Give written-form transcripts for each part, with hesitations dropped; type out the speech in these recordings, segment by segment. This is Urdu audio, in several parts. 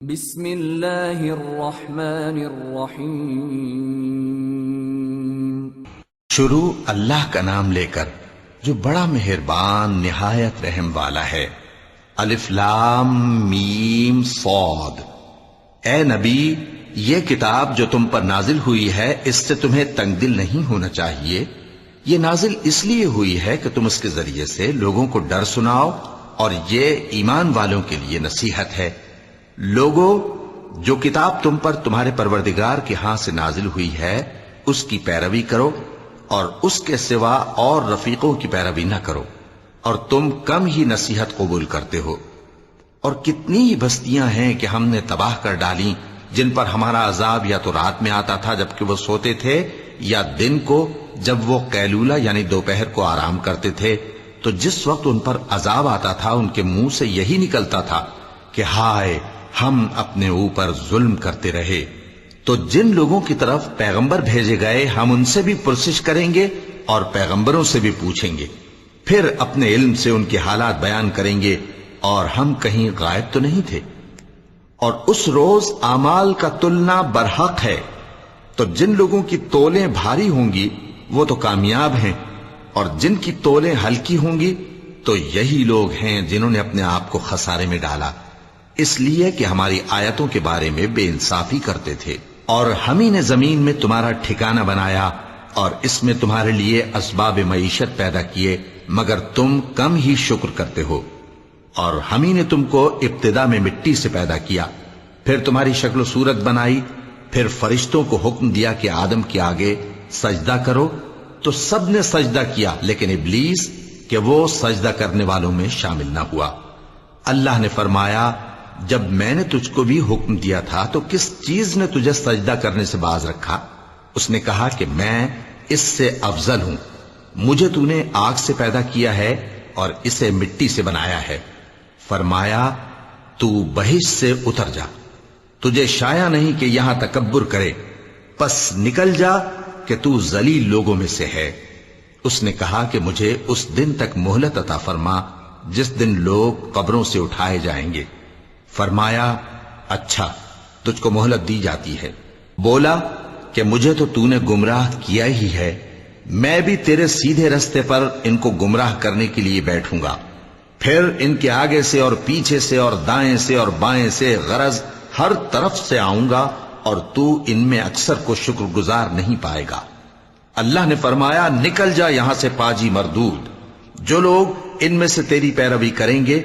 بسم اللہ الرحمن الرحیم۔ شروع اللہ کا نام لے کر جو بڑا مہربان نہایت رحم والا ہے۔ الف لام میم صاد۔ اے نبی، یہ کتاب جو تم پر نازل ہوئی ہے اس سے تمہیں تنگ دل نہیں ہونا چاہیے۔ یہ نازل اس لیے ہوئی ہے کہ تم اس کے ذریعے سے لوگوں کو ڈر سناؤ، اور یہ ایمان والوں کے لیے نصیحت ہے۔ لوگو، جو کتاب تم پر تمہارے پروردگار کے ہاں سے نازل ہوئی ہے اس کی پیروی کرو، اور اس کے سوا اور رفیقوں کی پیروی نہ کرو، اور تم کم ہی نصیحت قبول کرتے ہو۔ اور کتنی ہی بستیاں ہیں کہ ہم نے تباہ کر ڈالی جن پر ہمارا عذاب یا تو رات میں آتا تھا جبکہ وہ سوتے تھے، یا دن کو جب وہ قیلولہ یعنی دوپہر کو آرام کرتے تھے، تو جس وقت ان پر عذاب آتا تھا ان کے منہ سے یہی نکلتا تھا کہ ہائے، ہم اپنے اوپر ظلم کرتے رہے۔ تو جن لوگوں کی طرف پیغمبر بھیجے گئے ہم ان سے بھی پرسش کریں گے اور پیغمبروں سے بھی پوچھیں گے، پھر اپنے علم سے ان کے حالات بیان کریں گے، اور ہم کہیں غائب تو نہیں تھے۔ اور اس روز اعمال کا تلنا برحق ہے، تو جن لوگوں کی تولیں بھاری ہوں گی وہ تو کامیاب ہیں، اور جن کی تولیں ہلکی ہوں گی تو یہی لوگ ہیں جنہوں نے اپنے آپ کو خسارے میں ڈالا، اس لیے کہ ہماری آیتوں کے بارے میں بے انصافی کرتے تھے۔ اور ہم ہی نے زمین میں تمہارا ٹھکانہ بنایا اور اس میں تمہارے لیے اسباب معیشت پیدا کیے، مگر تم کم ہی شکر کرتے ہو۔ اور ہم ہی نے تم کو ابتدا میں مٹی سے پیدا کیا، پھر تمہاری شکل و صورت بنائی، پھر فرشتوں کو حکم دیا کہ آدم کے آگے سجدہ کرو، تو سب نے سجدہ کیا لیکن ابلیس کہ وہ سجدہ کرنے والوں میں شامل نہ ہوا۔ اللہ نے فرمایا، جب میں نے تجھ کو بھی حکم دیا تھا تو کس چیز نے تجھے سجدہ کرنے سے باز رکھا؟ اس نے کہا کہ میں اس سے افضل ہوں، مجھے تو نے آگ سے پیدا کیا ہے اور اسے مٹی سے بنایا ہے۔ فرمایا، تو بہشت سے اتر جا، تجھے شایع نہیں کہ یہاں تکبر کرے، پس نکل جا کہ تو ذلیل لوگوں میں سے ہے۔ اس نے کہا کہ مجھے اس دن تک مہلت عطا فرما جس دن لوگ قبروں سے اٹھائے جائیں گے۔ فرمایا، اچھا، تجھ کو مہلت دی جاتی ہے۔ بولا کہ مجھے تو نے گمراہ کیا ہی ہے، میں بھی تیرے سیدھے رستے پر ان کو گمراہ کرنے کے لیے بیٹھوں گا، پھر ان کے آگے سے اور پیچھے سے اور دائیں سے اور بائیں سے، غرض ہر طرف سے آؤں گا، اور تو ان میں اکثر کو شکر گزار نہیں پائے گا۔ اللہ نے فرمایا، نکل جا یہاں سے پاجی مردود، جو لوگ ان میں سے تیری پیروی کریں گے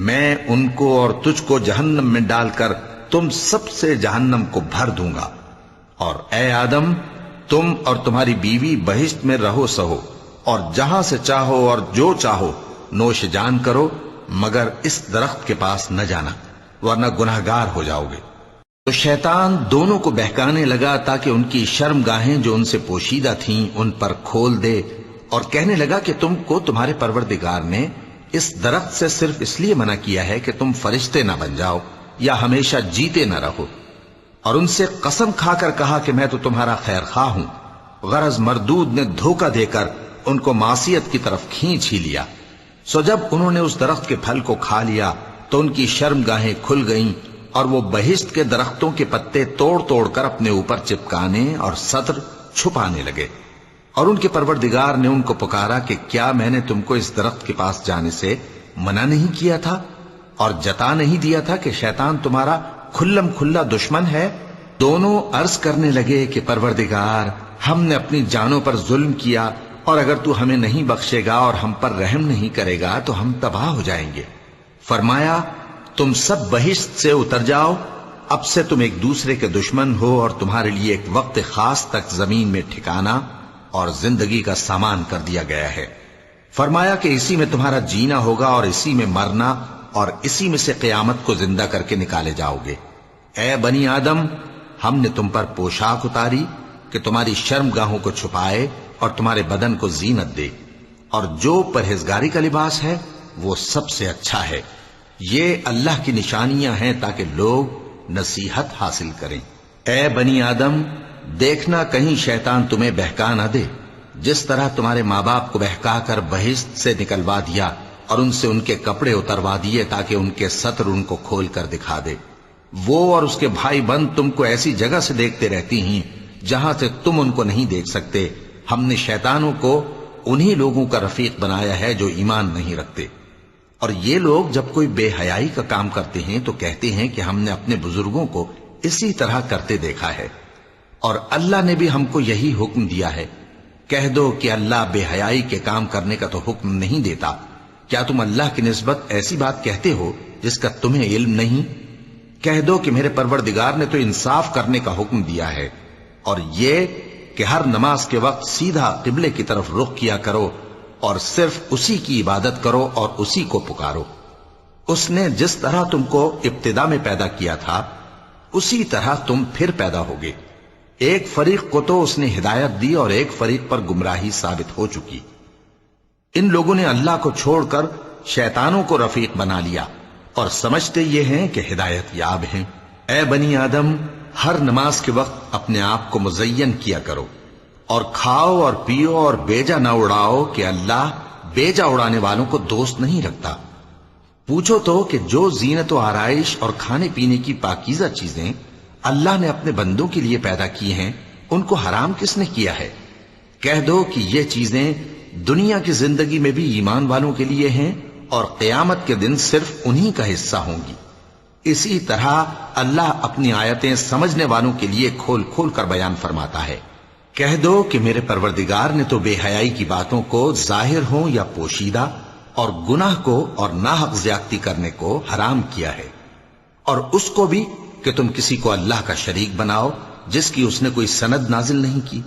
میں ان کو اور تجھ کو جہنم میں ڈال کر تم سب سے جہنم کو بھر دوں گا۔ اور اے آدم، تم اور تمہاری بیوی بہشت میں رہو سہو، اور جہاں سے چاہو اور جو چاہو نوش جان کرو، مگر اس درخت کے پاس نہ جانا ورنہ گناہگار ہو جاؤ گے۔ تو شیطان دونوں کو بہکانے لگا تاکہ ان کی شرم گاہیں جو ان سے پوشیدہ تھیں ان پر کھول دے، اور کہنے لگا کہ تم کو تمہارے پروردگار نے اس درخت سے صرف اس لیے منع کیا ہے کہ تم فرشتے نہ بن جاؤ یا ہمیشہ جیتے نہ رہو۔ اور ان سے قسم کھا کر کہا کہ میں تو تمہارا خیر خواہ ہوں۔ غرض مردود نے دھوکہ دے کر ان کو معصیت کی طرف کھینچ ہی لیا۔ سو جب انہوں نے اس درخت کے پھل کو کھا لیا تو ان کی شرم گاہیں کھل گئیں، اور وہ بہشت کے درختوں کے پتے توڑ توڑ کر اپنے اوپر چپکانے اور سطر چھپانے لگے۔ اور ان کے پروردگار نے ان کو پکارا کہ کیا میں نے تم کو اس درخت کے پاس جانے سے منع نہیں کیا تھا، اور جتا نہیں دیا تھا کہ شیطان تمہارا کھلم کھلا دشمن ہے؟ دونوں عرض کرنے لگے کہ پروردگار، ہم نے اپنی جانوں پر ظلم کیا، اور اگر تو ہمیں نہیں بخشے گا اور ہم پر رحم نہیں کرے گا تو ہم تباہ ہو جائیں گے۔ فرمایا، تم سب بہشت سے اتر جاؤ، اب سے تم ایک دوسرے کے دشمن ہو، اور تمہارے لیے ایک وقت خاص تک زمین میں ٹھکانا اور زندگی کا سامان کر دیا گیا ہے۔ فرمایا کہ اسی میں تمہارا جینا ہوگا اور اسی میں مرنا، اور اسی میں سے قیامت کو زندہ کر کے نکالے جاؤ گے۔ اے بنی آدم، ہم نے تم پر پوشاک اتاری کہ تمہاری شرم گاہوں کو چھپائے اور تمہارے بدن کو زینت دے، اور جو پرہیزگاری کا لباس ہے وہ سب سے اچھا ہے۔ یہ اللہ کی نشانیاں ہیں تاکہ لوگ نصیحت حاصل کریں۔ اے بنی آدم، دیکھنا کہیں شیطان تمہیں بہکا نہ دے، جس طرح تمہارے ماں باپ کو بہکا کر بہشت سے نکلوا دیا اور ان سے ان کے کپڑے اتروا دیے تاکہ ان کے سطر ان کو کھول کر دکھا دے۔ وہ اور اس کے بھائی بند تم کو ایسی جگہ سے دیکھتے رہتی ہیں جہاں سے تم ان کو نہیں دیکھ سکتے. ہم نے شیطانوں کو انہی لوگوں کا رفیق بنایا ہے جو ایمان نہیں رکھتے. اور یہ لوگ جب کوئی بے حیائی کا کام کرتے ہیں تو کہتے ہیں کہ ہم نے اپنے بزرگوں کو اسی طرح کرتے دیکھا ہے اور اللہ نے بھی ہم کو یہی حکم دیا ہے. کہہ دو کہ اللہ بے حیائی کے کام کرنے کا تو حکم نہیں دیتا. کیا تم اللہ کی نسبت ایسی بات کہتے ہو جس کا تمہیں علم نہیں؟ کہہ دو کہ میرے پروردگار نے تو انصاف کرنے کا حکم دیا ہے اور یہ کہ ہر نماز کے وقت سیدھا قبلے کی طرف رخ کیا کرو اور صرف اسی کی عبادت کرو اور اسی کو پکارو. اس نے جس طرح تم کو ابتدا میں پیدا کیا تھا اسی طرح تم پھر پیدا ہوگے. ایک فریق کو تو اس نے ہدایت دی اور ایک فریق پر گمراہی ثابت ہو چکی. ان لوگوں نے اللہ کو چھوڑ کر شیطانوں کو رفیق بنا لیا اور سمجھتے یہ ہیں کہ ہدایت یاب ہیں. اے بنی آدم، ہر نماز کے وقت اپنے آپ کو مزین کیا کرو اور کھاؤ اور پیو اور بیجا نہ اڑاؤ کہ اللہ بیجا اڑانے والوں کو دوست نہیں رکھتا. پوچھو تو کہ جو زینت و آرائش اور کھانے پینے کی پاکیزہ چیزیں اللہ نے اپنے بندوں کے لیے پیدا کی ہیں ان کو حرام کس نے کیا ہے؟ کہہ دو کہ یہ چیزیں دنیا کی زندگی میں بھی ایمان والوں کے لیے ہیں اور قیامت کے دن صرف انہی کا حصہ ہوں گی. اسی طرح اللہ اپنی آیتیں سمجھنے والوں کے لیے کھول کھول کر بیان فرماتا ہے. کہہ دو کہ میرے پروردگار نے تو بے حیائی کی باتوں کو ظاہر ہوں یا پوشیدہ اور گناہ کو اور ناحق زیادتی کرنے کو حرام کیا ہے، اور اس کو بھی کہ تم کسی کو اللہ کا شریک بناؤ جس کی اس نے کوئی سند نازل نہیں کی،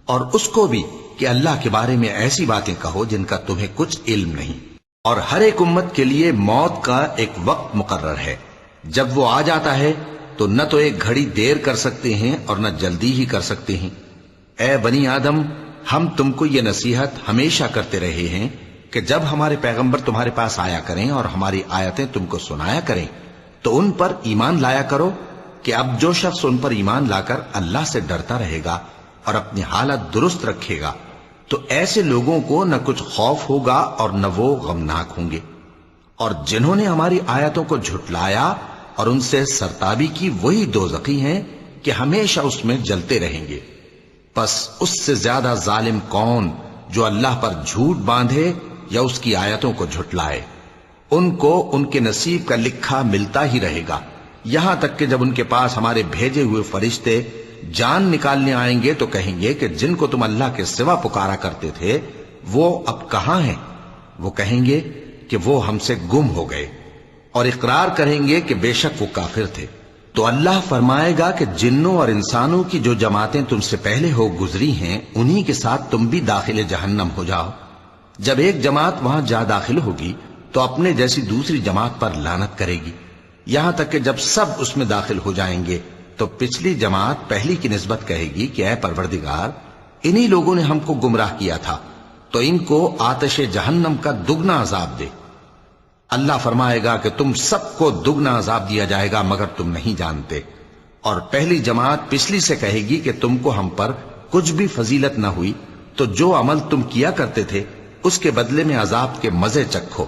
اور اس کو بھی کہ اللہ کے بارے میں ایسی باتیں کہو جن کا تمہیں کچھ علم نہیں. اور ہر ایک امت کے لیے موت کا ایک وقت مقرر ہے. جب وہ آ جاتا ہے تو نہ تو ایک گھڑی دیر کر سکتے ہیں اور نہ جلدی ہی کر سکتے ہیں. اے بنی آدم، ہم تم کو یہ نصیحت ہمیشہ کرتے رہے ہیں کہ جب ہمارے پیغمبر تمہارے پاس آیا کریں اور ہماری آیتیں تم کو سنایا کریں تو ان پر ایمان لایا کرو کہ اب جو شخص ان پر ایمان لا کر اللہ سے ڈرتا رہے گا اور اپنی حالت درست رکھے گا تو ایسے لوگوں کو نہ کچھ خوف ہوگا اور نہ وہ غمناک ہوں گے. اور جنہوں نے ہماری آیتوں کو جھٹلایا اور ان سے سرتابی کی وہی دوزخی ہیں کہ ہمیشہ اس میں جلتے رہیں گے. پس اس سے زیادہ ظالم کون جو اللہ پر جھوٹ باندھے یا اس کی آیتوں کو جھٹلائے. ان کو ان کے نصیب کا لکھا ملتا ہی رہے گا یہاں تک کہ جب ان کے پاس ہمارے بھیجے ہوئے فرشتے جان نکالنے آئیں گے تو کہیں گے کہ جن کو تم اللہ کے سوا پکارا کرتے تھے وہ اب کہاں ہیں؟ وہ کہیں گے کہ وہ ہم سے گم ہو گئے، اور اقرار کریں گے کہ بے شک وہ کافر تھے. تو اللہ فرمائے گا کہ جنوں اور انسانوں کی جو جماعتیں تم سے پہلے ہو گزری ہیں انہی کے ساتھ تم بھی داخل جہنم ہو جاؤ. جب ایک جماعت وہاں جا داخل ہوگی تو اپنے جیسی دوسری جماعت پر لعنت کرے گی، یہاں تک کہ جب سب اس میں داخل ہو جائیں گے تو پچھلی جماعت پہلی کی نسبت کہے گی کہ اے پروردگار، انہی لوگوں نے ہم کو گمراہ کیا تھا تو ان کو آتش جہنم کا دگنا عذاب دے. اللہ فرمائے گا کہ تم سب کو دگنا عذاب دیا جائے گا مگر تم نہیں جانتے. اور پہلی جماعت پچھلی سے کہے گی کہ تم کو ہم پر کچھ بھی فضیلت نہ ہوئی تو جو عمل تم کیا کرتے تھے اس کے بدلے میں عذاب کے مزے چکھو.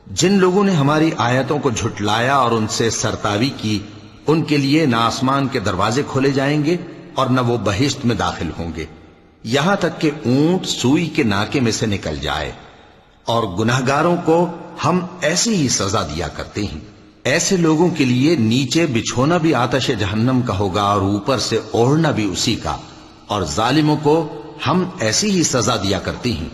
جن لوگوں نے ہماری آیتوں کو جھٹلایا اور ان سے سرتاوی کی ان کے لیے نہ آسمان کے دروازے کھولے جائیں گے اور نہ وہ بہشت میں داخل ہوں گے یہاں تک کہ اونٹ سوئی کے ناکے میں سے نکل جائے. اور گناہگاروں کو ہم ایسی ہی سزا دیا کرتے ہیں. ایسے لوگوں کے لیے نیچے بچھونا بھی آتش جہنم کا ہوگا اور اوپر سے اوڑھنا بھی اسی کا، اور ظالموں کو ہم ایسی ہی سزا دیا کرتے ہیں.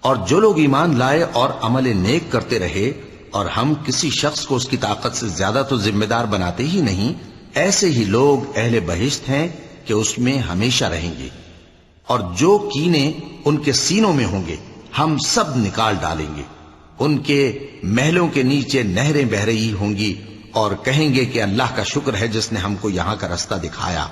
اور جو لوگ ایمان لائے اور عمل نیک کرتے رہے اور ہم کسی شخص کو اس کی طاقت سے زیادہ تو ذمہ دار بناتے ہی نہیں، ایسے ہی لوگ اہل بہشت ہیں کہ اس میں ہمیشہ رہیں گے. اور جو کینے ان کے سینوں میں ہوں گے ہم سب نکال ڈالیں گے. ان کے محلوں کے نیچے نہریں بہ رہی ہوں گی اور کہیں گے کہ اللہ کا شکر ہے جس نے ہم کو یہاں کا رستہ دکھایا،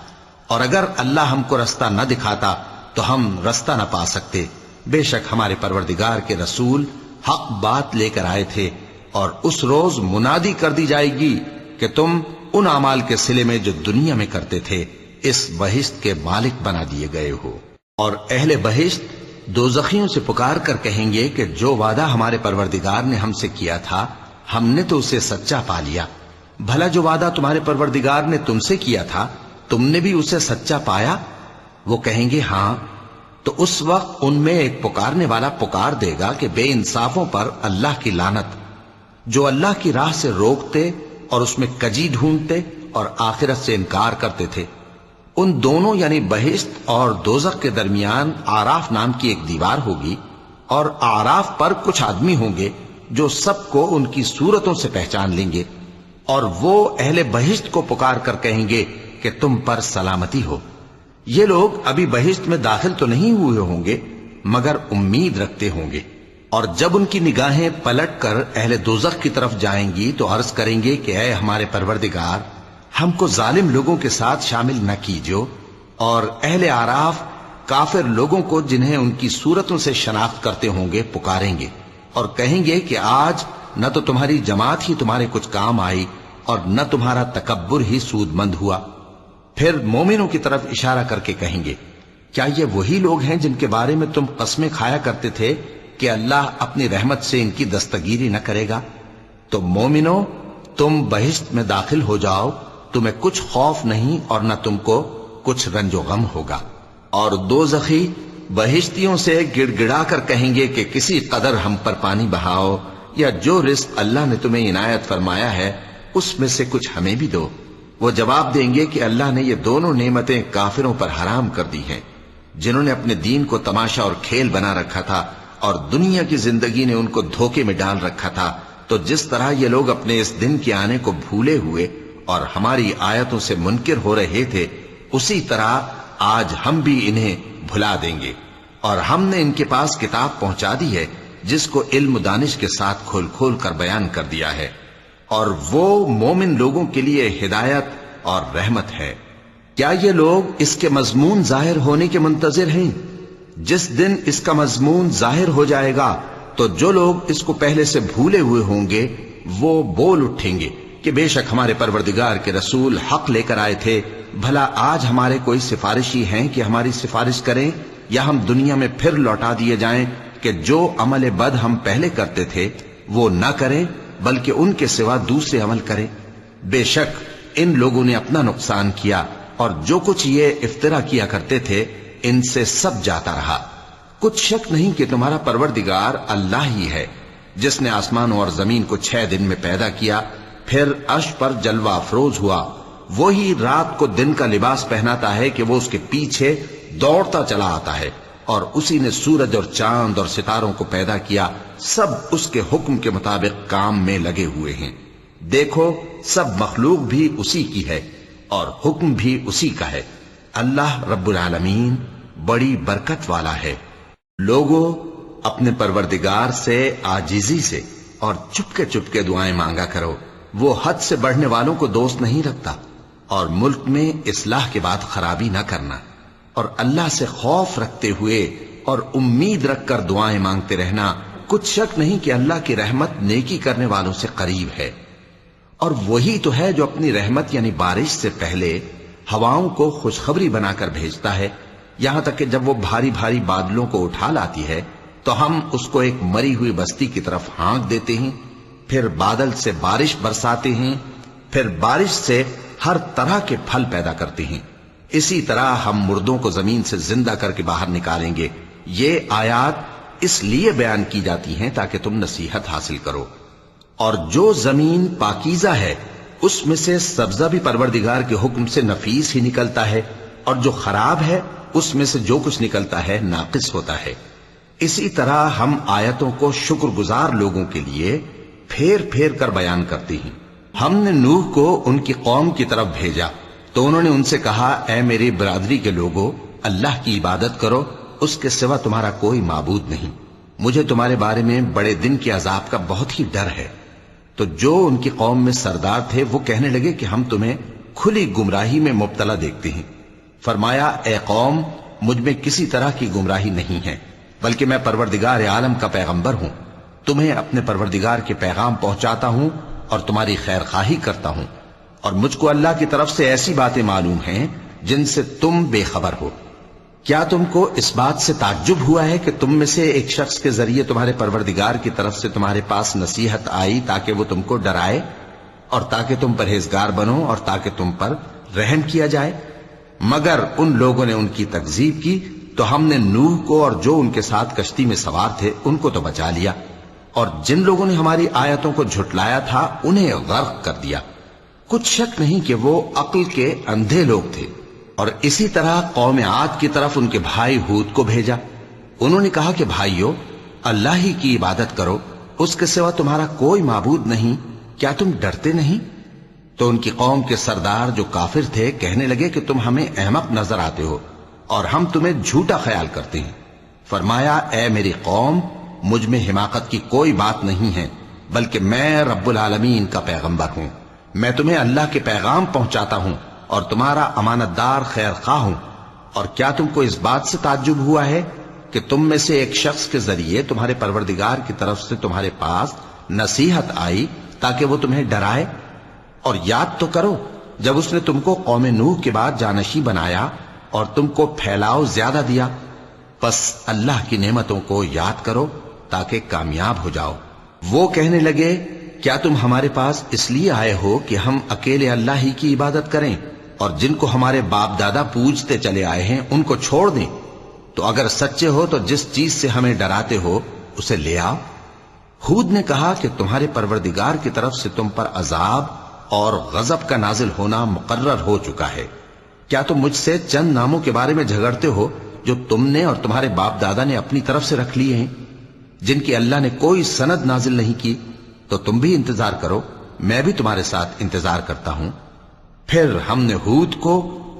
اور اگر اللہ ہم کو رستہ نہ دکھاتا تو ہم رستہ نہ پا سکتے. بے شک ہمارے پروردگار کے رسول حق بات لے کر آئے تھے، اور اس روز منادی کر دی جائے گی کہ تم ان اعمال کے صلے میں جو دنیا میں کرتے تھے اس بہشت کے مالک بنا دیے گئے ہو. اور اہل بہشت دوزخیوں سے پکار کر کہیں گے کہ جو وعدہ ہمارے پروردگار نے ہم سے کیا تھا ہم نے تو اسے سچا پا لیا، بھلا جو وعدہ تمہارے پروردگار نے تم سے کیا تھا تم نے بھی اسے سچا پایا؟ وہ کہیں گے ہاں، تو اس وقت ان میں ایک پکارنے والا پکار دے گا کہ بے انصافوں پر اللہ کی لعنت، جو اللہ کی راہ سے روکتے اور اس میں کجی ڈھونڈتے اور آخرت سے انکار کرتے تھے۔ ان دونوں یعنی بہشت اور دوزخ کے درمیان آراف نام کی ایک دیوار ہوگی، اور آراف پر کچھ آدمی ہوں گے جو سب کو ان کی صورتوں سے پہچان لیں گے، اور وہ اہل بہشت کو پکار کر کہیں گے کہ تم پر سلامتی ہو۔ یہ لوگ ابھی بہشت میں داخل تو نہیں ہوئے ہوں گے مگر امید رکھتے ہوں گے، اور جب ان کی نگاہیں پلٹ کر اہل دوزخ کی طرف جائیں گی تو عرض کریں گے کہ اے ہمارے پروردگار، ہم کو ظالم لوگوں کے ساتھ شامل نہ کیجو۔ اور اہل آراف کافر لوگوں کو جنہیں ان کی صورتوں سے شناخت کرتے ہوں گے پکاریں گے اور کہیں گے کہ آج نہ تو تمہاری جماعت ہی تمہارے کچھ کام آئی اور نہ تمہارا تکبر ہی سود مند ہوا۔ پھر مومنوں کی طرف اشارہ کر کے کہیں گے، کیا یہ وہی لوگ ہیں جن کے بارے میں تم قسمیں کھایا کرتے تھے کہ اللہ اپنی رحمت سے ان کی دستگیری نہ کرے گا؟ تو مومنوں، تم بہشت میں داخل ہو جاؤ، تمہیں کچھ خوف نہیں اور نہ تم کو کچھ رنج و غم ہوگا۔ اور دوزخی بہشتیوں سے گڑ گڑا کر کہیں گے کہ کسی قدر ہم پر پانی بہاؤ، یا جو رزق اللہ نے تمہیں عنایت فرمایا ہے اس میں سے کچھ ہمیں بھی دو۔ وہ جواب دیں گے کہ اللہ نے یہ دونوں نعمتیں کافروں پر حرام کر دی ہیں، جنہوں نے اپنے دین کو تماشا اور کھیل بنا رکھا تھا اور دنیا کی زندگی نے ان کو دھوکے میں ڈال رکھا تھا۔ تو جس طرح یہ لوگ اپنے اس دن کے آنے کو بھولے ہوئے اور ہماری آیتوں سے منکر ہو رہے تھے، اسی طرح آج ہم بھی انہیں بھلا دیں گے۔ اور ہم نے ان کے پاس کتاب پہنچا دی ہے جس کو علم و دانش کے ساتھ کھول کھول کر بیان کر دیا ہے، اور وہ مومن لوگوں کے لیے ہدایت اور رحمت ہے۔ کیا یہ لوگ اس کے مضمون ظاہر ہونے کے منتظر ہیں؟ جس دن اس کا مضمون ظاہر ہو جائے گا تو جو لوگ اس کو پہلے سے بھولے ہوئے ہوں گے وہ بول اٹھیں گے کہ بے شک ہمارے پروردگار کے رسول حق لے کر آئے تھے، بھلا آج ہمارے کوئی سفارشی ہیں کہ ہماری سفارش کریں، یا ہم دنیا میں پھر لوٹا دیے جائیں کہ جو عمل بد ہم پہلے کرتے تھے وہ نہ کریں بلکہ ان کے سوا دوسرے عمل کریں۔ بے شک ان لوگوں نے اپنا نقصان کیا، اور جو کچھ یہ افترا کیا کرتے تھے ان سے سب جاتا رہا۔ کچھ شک نہیں کہ تمہارا پروردگار اللہ ہی ہے جس نے آسمانوں اور زمین کو 6 دن میں پیدا کیا، پھر عرش پر جلوہ افروز ہوا۔ وہی رات کو دن کا لباس پہناتا ہے کہ وہ اس کے پیچھے دوڑتا چلا آتا ہے، اور اسی نے سورج اور چاند اور ستاروں کو پیدا کیا، سب اس کے حکم کے مطابق کام میں لگے ہوئے ہیں۔ دیکھو سب مخلوق بھی اسی کی ہے اور حکم بھی اسی کا ہے۔ اللہ رب العالمین بڑی برکت والا ہے۔ لوگوں، اپنے پروردگار سے عاجزی سے اور چپکے دعائیں مانگا کرو، وہ حد سے بڑھنے والوں کو دوست نہیں رکھتا، اور ملک میں اصلاح کے بعد خرابی نہ کرنا، اور اللہ سے خوف رکھتے ہوئے اور امید رکھ کر دعائیں مانگتے رہنا۔ کچھ شک نہیں کہ اللہ کی رحمت نیکی کرنے والوں سے قریب ہے، اور وہی تو ہے جو اپنی رحمت یعنی بارش سے پہلے ہواؤں کو خوشخبری بنا کر بھیجتا ہے، یہاں تک کہ جب وہ بھاری بھاری بادلوں کو اٹھا لاتی ہے تو ہم اس کو ایک مری ہوئی بستی کی طرف ہانک دیتے ہیں، پھر بادل سے بارش برساتے ہیں، پھر بارش سے ہر طرح کے پھل پیدا کرتے ہیں۔ اسی طرح ہم مردوں کو زمین سے زندہ کر کے باہر نکالیں گے۔ یہ آیات اس لیے بیان کی جاتی ہیں تاکہ تم نصیحت حاصل کرو۔ اور جو زمین پاکیزہ ہے اس میں سے سبزہ بھی پروردگار کے حکم سے نفیس ہی نکلتا ہے، اور جو خراب ہے اس میں سے جو کچھ نکلتا ہے ناقص ہوتا ہے۔ اسی طرح ہم آیتوں کو شکر گزار لوگوں کے لیے پھیر پھیر کر بیان کرتے ہیں۔ ہم نے نوح کو ان کی قوم کی طرف بھیجا تو انہوں نے ان سے کہا، اے میری برادری کے لوگوں، اللہ کی عبادت کرو، اس کے سوا تمہارا کوئی معبود نہیں، مجھے تمہارے بارے میں بڑے دن کے عذاب کا بہت ہی ڈر ہے۔ تو جو ان کی قوم میں سردار تھے وہ کہنے لگے کہ ہم تمہیں کھلی گمراہی میں مبتلا دیکھتے ہیں۔ فرمایا، اے قوم، مجھ میں کسی طرح کی گمراہی نہیں ہے، بلکہ میں پروردگار عالم کا پیغمبر ہوں، تمہیں اپنے پروردگار کے پیغام پہنچاتا ہوں اور تمہاری خیر خواہی کرتا ہوں، اور مجھ کو اللہ کی طرف سے ایسی باتیں معلوم ہیں جن سے تم بے خبر ہو۔ کیا تم کو اس بات سے تعجب ہوا ہے کہ تم میں سے ایک شخص کے ذریعے تمہارے پروردگار کی طرف سے تمہارے پاس نصیحت آئی تاکہ وہ تم کو ڈرائے؟ اور تاکہ تم پرہیزگار بنو اور تاکہ تم پر رحم کیا جائے۔ مگر ان لوگوں نے ان کی تکذیب کی تو ہم نے نوح کو اور جو ان کے ساتھ کشتی میں سوار تھے ان کو تو بچا لیا، اور جن لوگوں نے ہماری آیتوں کو جھٹلایا تھا انہیں غرق کر دیا۔ کچھ شک نہیں کہ وہ عقل کے اندھے لوگ تھے۔ اور اسی طرح قوم عاد کی طرف ان کے بھائی ہود کو بھیجا۔ انہوں نے کہا کہ بھائیو، اللہ ہی کی عبادت کرو، اس کے سوا تمہارا کوئی معبود نہیں، کیا تم ڈرتے نہیں؟ تو ان کی قوم کے سردار جو کافر تھے کہنے لگے کہ تم ہمیں احمق نظر آتے ہو اور ہم تمہیں جھوٹا خیال کرتے ہیں۔ فرمایا، اے میری قوم، مجھ میں حماقت کی کوئی بات نہیں ہے، بلکہ میں رب العالمین کا پیغمبر ہوں۔ میں تمہیں اللہ کے پیغام پہنچاتا ہوں اور تمہارا امانت دار خیر خواہ ہوں۔ اور کیا تم کو اس بات سے تعجب ہوا ہے کہ تم میں سے ایک شخص کے ذریعے تمہارے پروردگار کی طرف سے تمہارے پاس نصیحت آئی تاکہ وہ تمہیں ڈرائے؟ اور یاد تو کرو جب اس نے تم کو قوم نوح کے بعد جانشین بنایا اور تم کو پھیلاؤ زیادہ دیا۔ پس اللہ کی نعمتوں کو یاد کرو تاکہ کامیاب ہو جاؤ۔ وہ کہنے لگے، کیا تم ہمارے پاس اس لیے آئے ہو کہ ہم اکیلے اللہ ہی کی عبادت کریں اور جن کو ہمارے باپ دادا پوجتے چلے آئے ہیں ان کو چھوڑ دیں؟ تو اگر سچے ہو تو جس چیز سے ہمیں ڈراتے ہو اسے لے آؤ۔ ہود نے کہا کہ تمہارے پروردگار کی طرف سے تم پر عذاب اور غضب کا نازل ہونا مقرر ہو چکا ہے۔ کیا تم مجھ سے چند ناموں کے بارے میں جھگڑتے ہو جو تم نے اور تمہارے باپ دادا نے اپنی طرف سے رکھ لیے ہیں، جن کی اللہ نے کوئی سند نازل نہیں کی؟ تو تم بھی انتظار کرو، میں بھی تمہارے ساتھ انتظار کرتا ہوں۔ پھر ہم نے ہود کو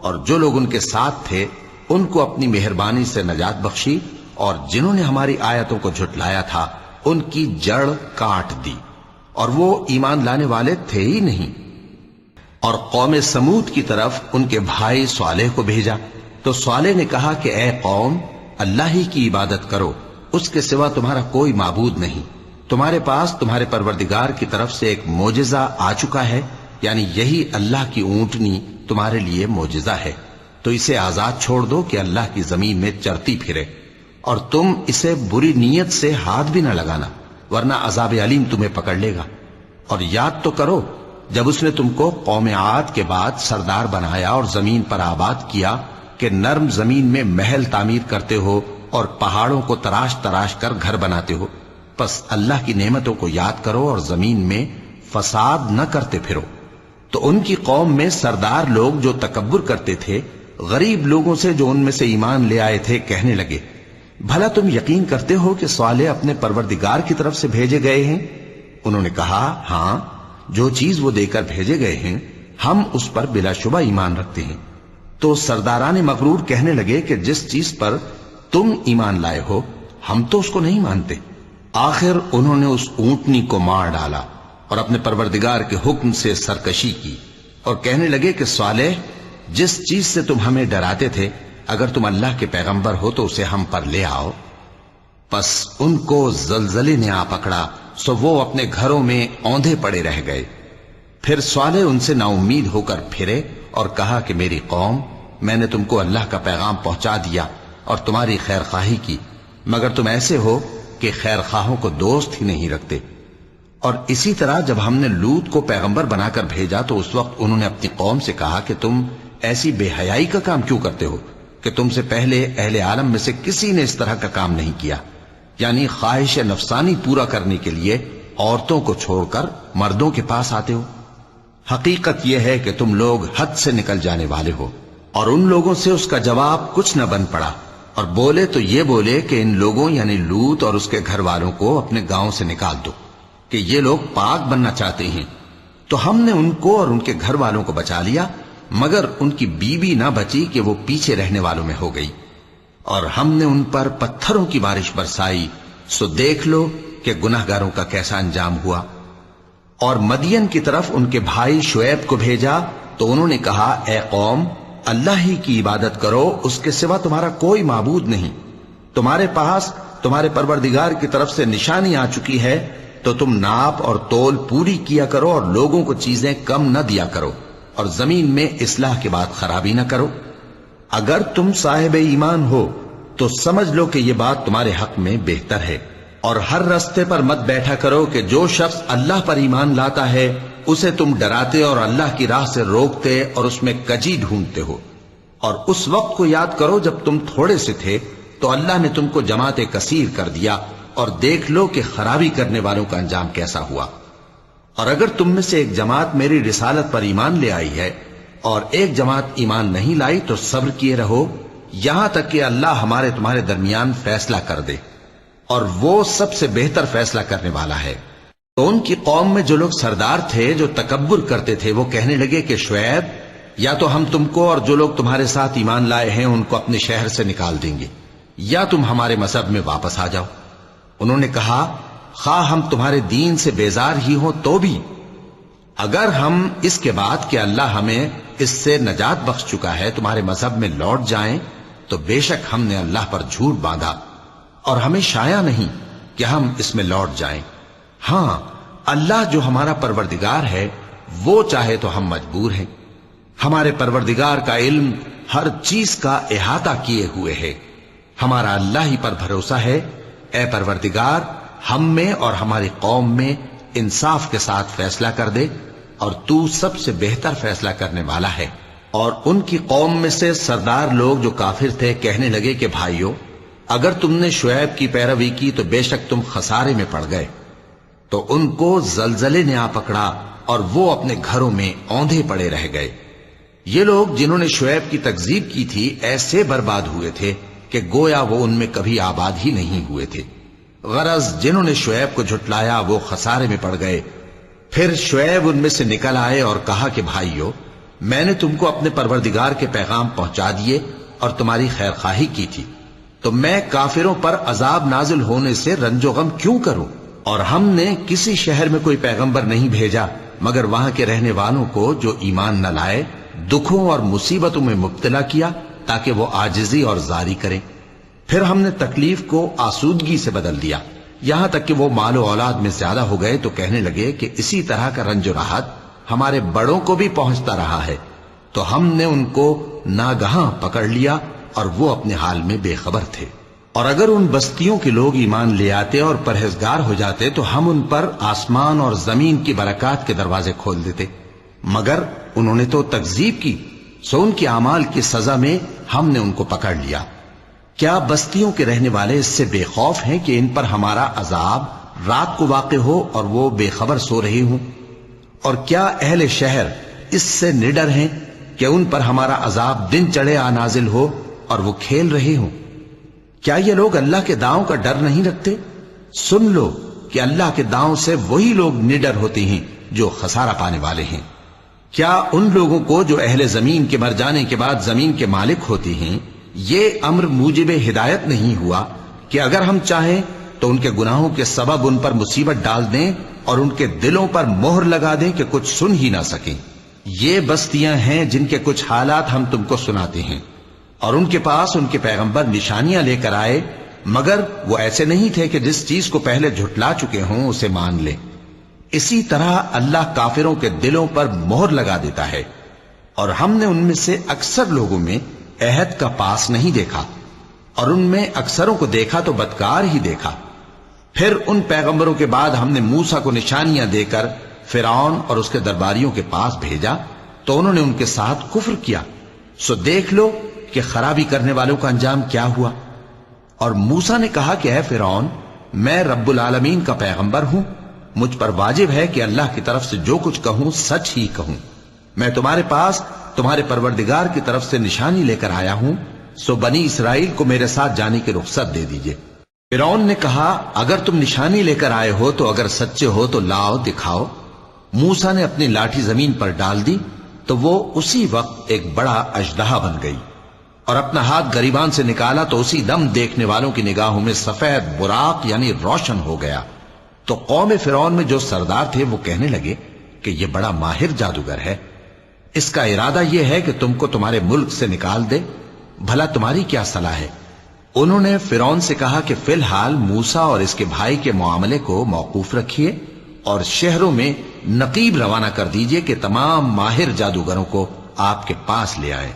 اور جو لوگ ان کے ساتھ تھے ان کو اپنی مہربانی سے نجات بخشی، اور جنہوں نے ہماری آیتوں کو جھٹلایا تھا ان کی جڑ کاٹ دی، اور وہ ایمان لانے والے تھے ہی نہیں۔ اور قوم سمود کی طرف ان کے بھائی صالح کو بھیجا تو صالح نے کہا کہ اے قوم، اللہ ہی کی عبادت کرو، اس کے سوا تمہارا کوئی معبود نہیں۔ تمہارے پاس تمہارے پروردگار کی طرف سے ایک معجزہ آ چکا ہے، یعنی یہی اللہ کی اونٹنی تمہارے لیے معجزہ ہے، تو اسے آزاد چھوڑ دو کہ اللہ کی زمین میں چرتی پھرے، اور تم اسے بری نیت سے ہاتھ بھی نہ لگانا، ورنہ عذاب علیم تمہیں پکڑ لے گا۔ اور یاد تو کرو جب اس نے تم کو قوم عاد کے بعد سردار بنایا اور زمین پر آباد کیا کہ نرم زمین میں محل تعمیر کرتے ہو اور پہاڑوں کو تراش تراش کر گھر بناتے ہو۔ پس اللہ کی نعمتوں کو یاد کرو اور زمین میں فساد نہ کرتے پھرو۔ تو ان کی قوم میں سردار لوگ جو تکبر کرتے تھے غریب لوگوں سے جو ان میں سے ایمان لے آئے تھے کہنے لگے، بھلا تم یقین کرتے ہو کہ صالح اپنے پروردگار کی طرف سے بھیجے گئے ہیں؟ انہوں نے کہا، ہاں، جو چیز وہ دے کر بھیجے گئے ہیں ہم اس پر بلا شبہ ایمان رکھتے ہیں۔ تو سرداران مغرور کہنے لگے کہ جس چیز پر تم ایمان لائے ہو ہم تو اس کو نہیں مانتے۔ آخر انہوں نے اس اونٹنی کو مار ڈالا اور اپنے پروردگار کے حکم سے سرکشی کی، اور کہنے لگے کہ صالح، جس چیز سے تم ہمیں ڈراتے تھے اگر تم اللہ کے پیغمبر ہو تو اسے ہم پر لے آؤ۔ پس ان کو زلزلے نے آ پکڑا، سو وہ اپنے گھروں میں اوندھے پڑے رہ گئے۔ پھر صالح ان سے نا امید ہو کر پھرے اور کہا کہ میری قوم، میں نے تم کو اللہ کا پیغام پہنچا دیا اور تمہاری خیر خواہی کی، مگر تم ایسے ہو کہ خیر خواہوں کو دوست ہی نہیں رکھتے۔ اور اسی طرح جب ہم نے لوط کو پیغمبر بنا کر بھیجا تو اس وقت انہوں نے اپنی قوم سے کہا کہ تم ایسی بے حیائی کا کام کیوں کرتے ہو کہ تم سے پہلے اہل عالم میں سے کسی نے اس طرح کا کام نہیں کیا، یعنی خواہش نفسانی پورا کرنے کے لیے عورتوں کو چھوڑ کر مردوں کے پاس آتے ہو۔ حقیقت یہ ہے کہ تم لوگ حد سے نکل جانے والے ہو۔ اور ان لوگوں سے اس کا جواب کچھ نہ بن پڑا، اور بولے تو یہ بولے کہ ان لوگوں یعنی لوط اور اس کے گھر والوں کو اپنے گاؤں سے نکال دو کہ یہ لوگ پاک بننا چاہتے ہیں۔ تو ہم نے ان کو اور ان کے گھر والوں کو بچا لیا، مگر ان کی بیوی نہ بچی کہ وہ پیچھے رہنے والوں میں ہو گئی۔ اور ہم نے ان پر پتھروں کی بارش برسائی، سو دیکھ لو کہ گناہگاروں کا کیسا انجام ہوا۔ اور مدین کی طرف ان کے بھائی شعیب کو بھیجا تو انہوں نے کہا، اے قوم، اللہ ہی کی عبادت کرو، اس کے سوا تمہارا کوئی معبود نہیں۔ تمہارے پاس تمہارے پروردگار کی طرف سے نشانی آ چکی ہے، تو تم ناپ اور تول پوری کیا کرو اور لوگوں کو چیزیں کم نہ دیا کرو، اور زمین میں اصلاح کے بعد خرابی نہ کرو۔ اگر تم صاحب ایمان ہو تو سمجھ لو کہ یہ بات تمہارے حق میں بہتر ہے، اور ہر رستے پر مت بیٹھا کرو کہ جو شخص اللہ پر ایمان لاتا ہے اسے تم ڈراتے اور اللہ کی راہ سے روکتے اور اس میں کجی ڈھونڈتے ہو. اور اس وقت کو یاد کرو جب تم تھوڑے سے تھے تو اللہ نے تم کو جماعت کثیر کر دیا، اور دیکھ لو کہ خرابی کرنے والوں کا انجام کیسا ہوا. اور اگر تم میں سے ایک جماعت میری رسالت پر ایمان لے آئی ہے اور ایک جماعت ایمان نہیں لائی تو صبر کیے رہو یہاں تک کہ اللہ ہمارے تمہارے درمیان فیصلہ کر دے، اور وہ سب سے بہتر فیصلہ کرنے والا ہے. تو ان کی قوم میں جو لوگ سردار تھے جو تکبر کرتے تھے وہ کہنے لگے کہ شعیب، یا تو ہم تم کو اور جو لوگ تمہارے ساتھ ایمان لائے ہیں ان کو اپنے شہر سے نکال دیں گے، یا تم ہمارے مذہب میں واپس آ جاؤ. انہوں نے کہا خواہ ہم تمہارے دین سے بیزار ہی ہوں تو بھی، اگر ہم اس کے بعد کہ اللہ ہمیں اس سے نجات بخش چکا ہے تمہارے مذہب میں لوٹ جائیں تو بے شک ہم نے اللہ پر جھوٹ باندھا، اور ہمیں شایع نہیں کہ ہم اس میں لوٹ جائیں. ہاں اللہ جو ہمارا پروردگار ہے وہ چاہے تو ہم مجبور ہیں. ہمارے پروردگار کا علم ہر چیز کا احاطہ کیے ہوئے ہے. ہمارا اللہ ہی پر بھروسہ ہے. اے پروردگار ہم میں اور ہماری قوم میں انصاف کے ساتھ فیصلہ کر دے، اور تو سب سے بہتر فیصلہ کرنے والا ہے. اور ان کی قوم میں سے سردار لوگ جو کافر تھے کہنے لگے کہ بھائیو، اگر تم نے شعیب کی پیروی کی تو بے شک تم خسارے میں پڑ گئے. تو ان کو زلزلے نے آ پکڑا اور وہ اپنے گھروں میں اوندھے پڑے رہ گئے. یہ لوگ جنہوں نے شعیب کی تکذیب کی تھی ایسے برباد ہوئے تھے کہ گویا وہ ان میں کبھی آباد ہی نہیں ہوئے تھے. غرض جنہوں نے شعیب کو جھٹلایا وہ خسارے میں پڑ گئے. پھر شعیب ان میں سے نکل آئے اور کہا کہ بھائیو، میں نے تم کو اپنے پروردگار کے پیغام پہنچا دیے اور تمہاری خیر خواہی کی تھی، تو میں کافروں پر عذاب نازل ہونے سے رنج و غم کیوں کروں؟ اور ہم نے کسی شہر میں کوئی پیغمبر نہیں بھیجا مگر وہاں کے رہنے والوں کو جو ایمان نہ لائے دکھوں اور مصیبتوں میں مبتلا کیا تاکہ وہ عاجزی اور زاری کریں. پھر ہم نے تکلیف کو آسودگی سے بدل دیا، یہاں تک کہ وہ مال و اولاد میں زیادہ ہو گئے تو کہنے لگے کہ اسی طرح کا رنج و راحت ہمارے بڑوں کو بھی پہنچتا رہا ہے. تو ہم نے ان کو ناگہاں پکڑ لیا اور وہ اپنے حال میں بے خبر تھے. اور اگر ان بستیوں کے لوگ ایمان لے آتے اور پرہیزگار ہو جاتے تو ہم ان پر آسمان اور زمین کی برکات کے دروازے کھول دیتے، مگر انہوں نے تو تکذیب کی، سو ان کے اعمال کی سزا میں ہم نے ان کو پکڑ لیا. کیا بستیوں کے رہنے والے اس سے بے خوف ہیں کہ ان پر ہمارا عذاب رات کو واقع ہو اور وہ بے خبر سو رہے ہوں؟ اور کیا اہل شہر اس سے نڈر ہیں کہ ان پر ہمارا عذاب دن چڑھے آ نازل ہو اور وہ کھیل رہے ہوں؟ کیا یہ لوگ اللہ کے داؤں کا ڈر نہیں رکھتے؟ سن لو کہ اللہ کے داؤں سے وہی لوگ نڈر ہوتے ہیں جو خسارہ پانے والے ہیں. کیا ان لوگوں کو جو اہل زمین کے مر جانے کے بعد زمین کے مالک ہوتے ہیں یہ امر موجب ہدایت نہیں ہوا کہ اگر ہم چاہیں تو ان کے گناہوں کے سبب ان پر مصیبت ڈال دیں اور ان کے دلوں پر مہر لگا دیں کہ کچھ سن ہی نہ سکیں؟ یہ بستیاں ہیں جن کے کچھ حالات ہم تم کو سناتے ہیں، اور ان کے پاس ان کے پیغمبر نشانیاں لے کر آئے، مگر وہ ایسے نہیں تھے کہ جس چیز کو پہلے جھٹلا چکے ہوں اسے مان لیں. اسی طرح اللہ کافروں کے دلوں پر مہر لگا دیتا ہے. اور ہم نے ان میں سے اکثر لوگوں میں عہد کا پاس نہیں دیکھا، اور ان میں اکثروں کو دیکھا تو بدکار ہی دیکھا. پھر ان پیغمبروں کے بعد ہم نے موسیٰ کو نشانیاں دے کر فرعون اور اس کے درباریوں کے پاس بھیجا تو انہوں نے ان کے ساتھ کفر کیا. سو دیکھ لو کہ خرابی کرنے والوں کا انجام کیا ہوا. اور موسیٰ نے کہا کہ اے فرعون، میں رب العالمین کا پیغمبر ہوں، مجھ پر واجب ہے کہ اللہ کی طرف سے جو کچھ کہوں سچ ہی کہوں. میں تمہارے پاس تمہارے پروردگار کی طرف سے نشانی لے کر آیا ہوں، سو بنی اسرائیل کو میرے ساتھ جانے کی رخصت دے دیجئے. فرعون نے کہا اگر تم نشانی لے کر آئے ہو تو اگر سچے ہو تو لاؤ دکھاؤ. موسیٰ نے اپنی لاٹھی زمین پر ڈال دی تو وہ اسی وقت ایک بڑا اژدہا بن گئی، اور اپنا ہاتھ گریبان سے نکالا تو اسی دم دیکھنے والوں کی نگاہوں میں سفید براق یعنی روشن ہو گیا. تو قوم فرعون میں جو سردار تھے وہ کہنے لگے کہ یہ بڑا ماہر جادوگر ہے، اس کا ارادہ یہ ہے کہ تم کو تمہارے ملک سے نکال دے، بھلا تمہاری کیا صلاح ہے؟ انہوں نے فرعون سے کہا کہ فی الحال موسیٰ اور اس کے بھائی کے معاملے کو موقوف رکھیے اور شہروں میں نقیب روانہ کر دیجئے کہ تمام ماہر جادوگروں کو آپ کے پاس لے آئے.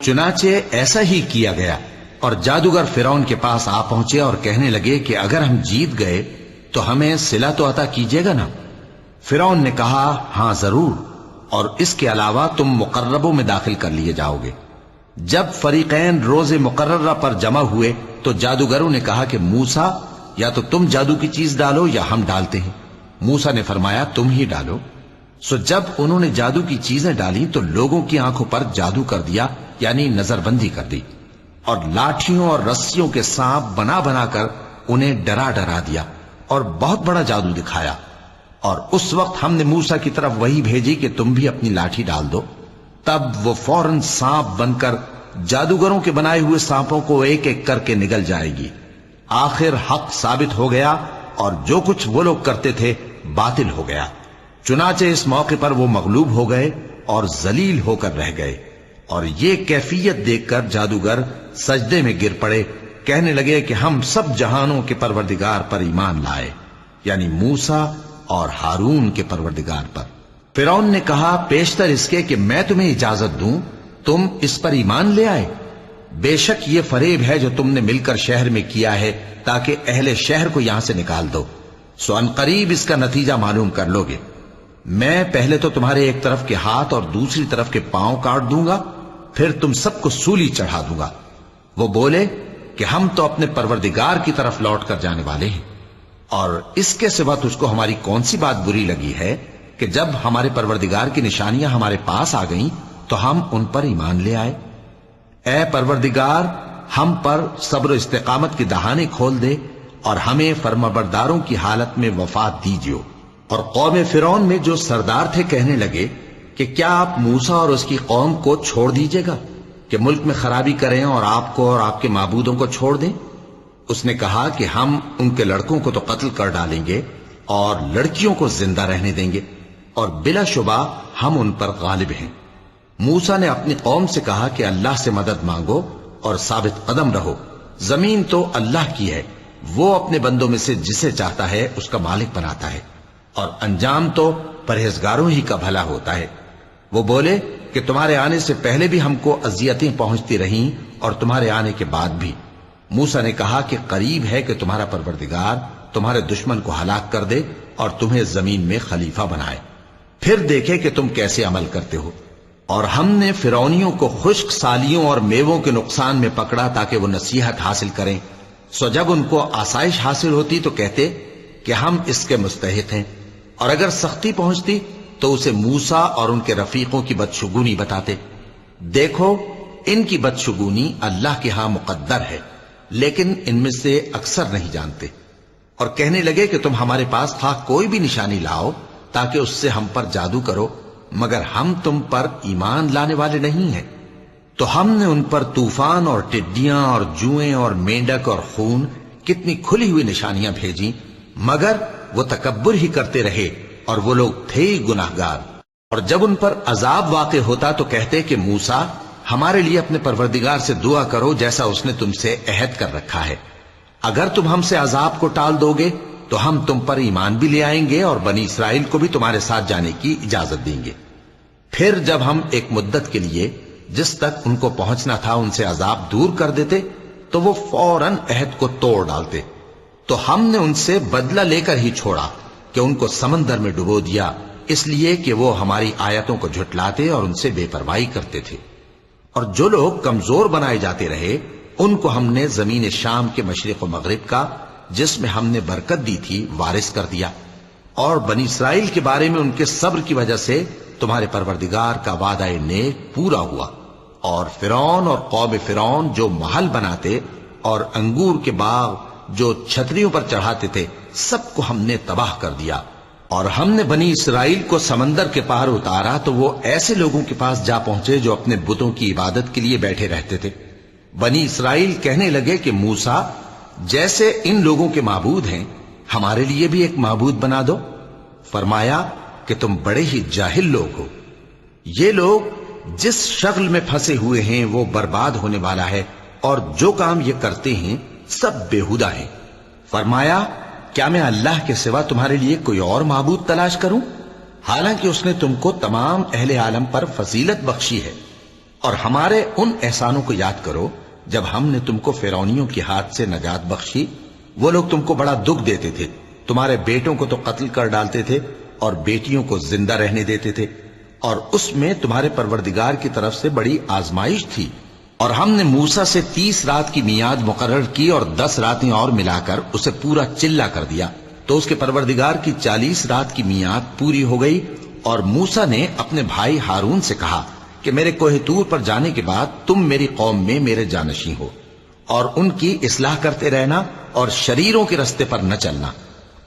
چنانچہ ایسا ہی کیا گیا، اور جادوگر فرعون کے پاس آ پہنچے اور کہنے لگے کہ اگر ہم جیت گئے تو ہمیں صلہ تو عطا کیجیے گا نا؟ فرعون نے کہا ہاں ضرور، اور اس کے علاوہ تم مقربوں میں داخل کر لیے جاؤ گے۔ جب فریقین روز مقررہ پر جمع ہوئے تو جادوگروں نے کہا کہ موسیٰ یا تو تم جادو کی چیز ڈالو یا ہم ڈالتے ہیں۔ موسیٰ نے فرمایا تم ہی ڈالو۔ سو جب انہوں نے جادو کی چیزیں ڈالی تو لوگوں کی آنکھوں پر جادو کر دیا، یعنی نظر بندی کر دی، اور لاٹھیوں اور رسیوں کے سانپ بنا بنا کر انہیں ڈرا ڈرا دیا اور بہت بڑا جادو دکھایا۔ اور اس وقت ہم نے موسیٰ کی طرف وحی بھیجی کہ تم بھی اپنی لاٹھی ڈال دو، تب وہ فوراً سانپ بن کر جادوگروں کے بنائے ہوئے سانپوں کو ایک ایک کر کے نگل جائے گی۔ آخر حق ثابت ہو گیا اور جو کچھ وہ لوگ کرتے تھے باطل ہو گیا۔ چنانچہ اس موقع پر وہ مغلوب ہو گئے اور ذلیل ہو کر رہ گئے، اور یہ کیفیت دیکھ کر جادوگر سجدے میں گر پڑے، کہنے لگے کہ ہم سب جہانوں کے پروردگار پر ایمان لائے، یعنی موسیٰ اور ہارون کے پروردگار پر۔ فرعون نے کہا پیشتر اس کے کہ میں تمہیں اجازت دوں تم اس پر ایمان لے آئے، بے شک یہ فریب ہے جو تم نے مل کر شہر میں کیا ہے تاکہ اہل شہر کو یہاں سے نکال دو، سو ان قریب اس کا نتیجہ معلوم کر لو گے۔ میں پہلے تو تمہارے ایک طرف کے ہاتھ اور دوسری طرف کے پاؤں کاٹ دوں گا، پھر تم سب کو سولی چڑھا دوں گا۔ وہ بولے کہ ہم تو اپنے پروردگار کی طرف لوٹ کر جانے والے ہیں، اور اس کے سوا تجھ کو ہماری کون سی بات بری لگی ہے کہ جب ہمارے پروردگار کی نشانیاں ہمارے پاس آ گئیں تو ہم ان پر ایمان لے آئے۔ اے پروردگار، ہم پر صبر و استقامت کی دہانے کھول دے اور ہمیں فرمانبرداروں کی حالت میں وفات دیجیو۔ اور قوم فرعون میں جو سردار تھے کہنے لگے کہ کیا آپ موسیٰ اور اس کی قوم کو چھوڑ دیجیے گا کہ ملک میں خرابی کریں اور آپ کو اور آپ کے معبودوں کو چھوڑ دیں؟ اس نے کہا کہ ہم ان کے لڑکوں کو تو قتل کر ڈالیں گے اور لڑکیوں کو زندہ رہنے دیں گے، اور بلا شبہ ہم ان پر غالب ہیں۔ موسیٰ نے اپنی قوم سے کہا کہ اللہ سے مدد مانگو اور ثابت قدم رہو، زمین تو اللہ کی ہے، وہ اپنے بندوں میں سے جسے چاہتا ہے اس کا مالک بناتا ہے، اور انجام تو پرہیزگاروں ہی کا بھلا ہوتا ہے۔ وہ بولے کہ تمہارے آنے سے پہلے بھی ہم کو اذیتیں پہنچتی رہیں اور تمہارے آنے کے بعد بھی۔ موسیٰ نے کہا کہ قریب ہے کہ تمہارا پروردگار تمہارے دشمن کو ہلاک کر دے اور تمہیں زمین میں خلیفہ بنائے، پھر دیکھے کہ تم کیسے عمل کرتے ہو۔ اور ہم نے فرعونیوں کو خشک سالیوں اور میووں کے نقصان میں پکڑا تاکہ وہ نصیحت حاصل کریں، سو جب ان کو آسائش حاصل ہوتی تو کہتے کہ ہم اس کے مستحق ہیں، اور اگر سختی پہنچتی تو اسے موسیٰ اور ان کے رفیقوں کی بدشگونی بتاتے۔ دیکھو ان کی بدشگونی اللہ کے ہاں مقدر ہے، لیکن ان میں سے اکثر نہیں جانتے۔ اور کہنے لگے کہ تم ہمارے پاس خواہ کوئی بھی نشانی لاؤ تاکہ اس سے ہم پر جادو کرو، مگر ہم تم پر ایمان لانے والے نہیں ہیں۔ تو ہم نے ان پر طوفان اور ٹڈیاں اور جوئیں اور مینڈک اور خون کتنی کھلی ہوئی نشانیاں بھیجیں، مگر وہ تکبر ہی کرتے رہے اور وہ لوگ تھے ہی گناہگار۔ اور جب ان پر عذاب واقع ہوتا تو کہتے کہ موسیٰ ہمارے لیے اپنے پروردگار سے دعا کرو جیسا اس نے تم سے عہد کر رکھا ہے، اگر تم ہم سے عذاب کو ٹال دو گے تو ہم تم پر ایمان بھی لے آئیں گے اور بنی اسرائیل کو بھی تمہارے ساتھ جانے کی اجازت دیں گے۔ پھر جب ہم ایک مدت کے لیے جس تک ان کو پہنچنا تھا ان سے عذاب دور کر دیتے تو وہ فوراً عہد کو توڑ ڈالتے، تو ہم نے ان سے بدلہ لے کر ہی چھوڑا کہ ان کو سمندر میں ڈبو دیا، اس لیے کہ وہ ہماری آیتوں کو جھٹلاتے اور ان سے بے پرواہی کرتے تھے۔ اور جو لوگ کمزور بنائے جاتے رہے ان کو ہم نے زمین شام کے مشرق و مغرب کا جس میں ہم نے برکت دی تھی وارث کر دیا، اور بنی اسرائیل کے بارے میں ان کے صبر کی وجہ سے تمہارے پروردگار کا وعدہ نیک پورا ہوا۔ اور فرعون اور قوم فرعون جو محل بناتے اور انگور کے باغ جو چھتریوں پر چڑھاتے تھے سب کو ہم نے تباہ کر دیا۔ اور ہم نے بنی اسرائیل کو سمندر کے پار اتارا تو وہ ایسے لوگوں کے پاس جا پہنچے جو اپنے بتوں کی عبادت کے لیے بیٹھے رہتے تھے۔ بنی اسرائیل کہنے لگے کہ موسیٰ جیسے ان لوگوں کے معبود ہیں ہمارے لیے بھی ایک معبود بنا دو۔ فرمایا کہ تم بڑے ہی جاہل لوگ ہو، یہ لوگ جس شغل میں پھنسے ہوئے ہیں وہ برباد ہونے والا ہے، اور جو کام یہ کرتے ہیں سب بےہودہ ہیں۔ فرمایا کیا میں اللہ کے سوا تمہارے لیے کوئی اور معبود تلاش کروں، حالانکہ اس نے تم کو تمام اہل عالم پر فضیلت بخشی ہے۔ اور ہمارے ان احسانوں کو یاد کرو جب ہم نے تم کو فرعونیوں کے ہاتھ سے نجات بخشی، وہ لوگ تم کو بڑا دکھ دیتے تھے، تمہارے بیٹوں کو تو قتل کر ڈالتے تھے اور بیٹیوں کو زندہ رہنے دیتے تھے، اور اس میں تمہارے پروردگار کی طرف سے بڑی آزمائش تھی۔ اور ہم نے موسیٰ سے 30 رات کی میعاد مقرر کی اور 10 راتیں اور ملا کر اسے پورا چلہ کر دیا، تو اس کے پروردگار کی 40 رات کی میعاد پوری ہو گئی۔ اور موسیٰ نے اپنے بھائی ہارون سے کہا کہ میرے کوہ طور پر جانے کے بعد تم میری قوم میں میرے جانشین ہو، اور ان کی اصلاح کرتے رہنا اور شریروں کے رستے پر نہ چلنا۔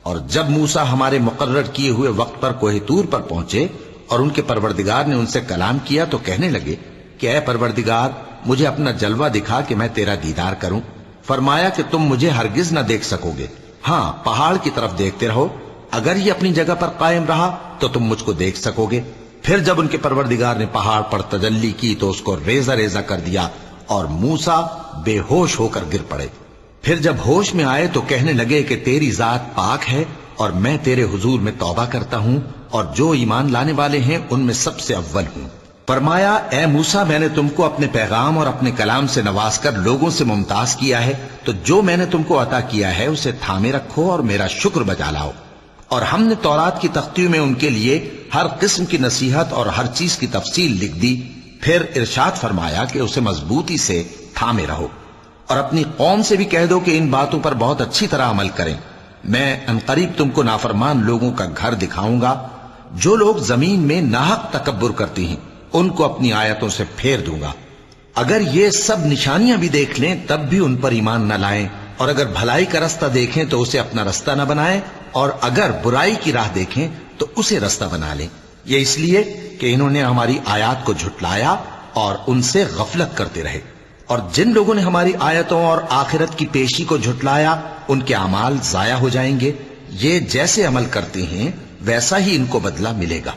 اور جب موسیٰ ہمارے مقرر کیے ہوئے وقت پر کوہ طور پر پہنچے اور ان کے پروردگار نے ان سے کلام کیا تو کہنے لگے کہ اے پروردگار، مجھے اپنا جلوہ دکھا کہ میں تیرا دیدار کروں۔ فرمایا کہ تم مجھے ہرگز نہ دیکھ سکو گے، ہاں پہاڑ کی طرف دیکھتے رہو، اگر یہ اپنی جگہ پر قائم رہا تو تم مجھ کو دیکھ سکو گے۔ پھر جب ان کے پروردگار نے پہاڑ پر تجلی کی تو اس کو ریزہ ریزہ کر دیا اور موسیٰ بے ہوش ہو کر گر پڑے۔ پھر جب ہوش میں آئے تو کہنے لگے کہ تیری ذات پاک ہے اور میں تیرے حضور میں توبہ کرتا ہوں اور جو ایمان لانے والے ہیں ان میں سب سے اول ہوں۔ فرمایا اے موسیٰ، میں نے تم کو اپنے پیغام اور اپنے کلام سے نواز کر لوگوں سے ممتاز کیا ہے، تو جو میں نے تم کو عطا کیا ہے اسے تھامے رکھو اور میرا شکر بجا لاؤ۔ اور ہم نے تورات کی تختیوں میں ان کے لیے ہر قسم کی نصیحت اور ہر چیز کی تفصیل لکھ دی۔ پھر ارشاد فرمایا کہ اسے مضبوطی سے تھامے رہو، اور اپنی قوم سے بھی کہہ دو کہ ان باتوں پر بہت اچھی طرح عمل کریں۔ میں انقریب تم کو نافرمان لوگوں کا گھر دکھاؤں گا، جو لوگ زمین میں ناحق تکبر کرتی ہیں ان کو اپنی آیتوں سے پھیر دوں گا۔ اگر یہ سب نشانیاں بھی دیکھ لیں تب بھی ان پر ایمان نہ لائیں، اور اگر بھلائی کا رستہ دیکھیں تو اسے اپنا رستہ نہ بنائیں، اور اگر برائی کی راہ دیکھیں تو اسے رستہ بنا لیں۔ یہ اس لیے کہ انہوں نے ہماری آیات کو جھٹلایا اور ان سے غفلت کرتے رہے۔ اور جن لوگوں نے ہماری آیتوں اور آخرت کی پیشی کو جھٹلایا ان کے اعمال ضائع ہو جائیں گے۔ یہ جیسے عمل کرتے ہیں ویسا ہی ان کو بدلہ ملے گا۔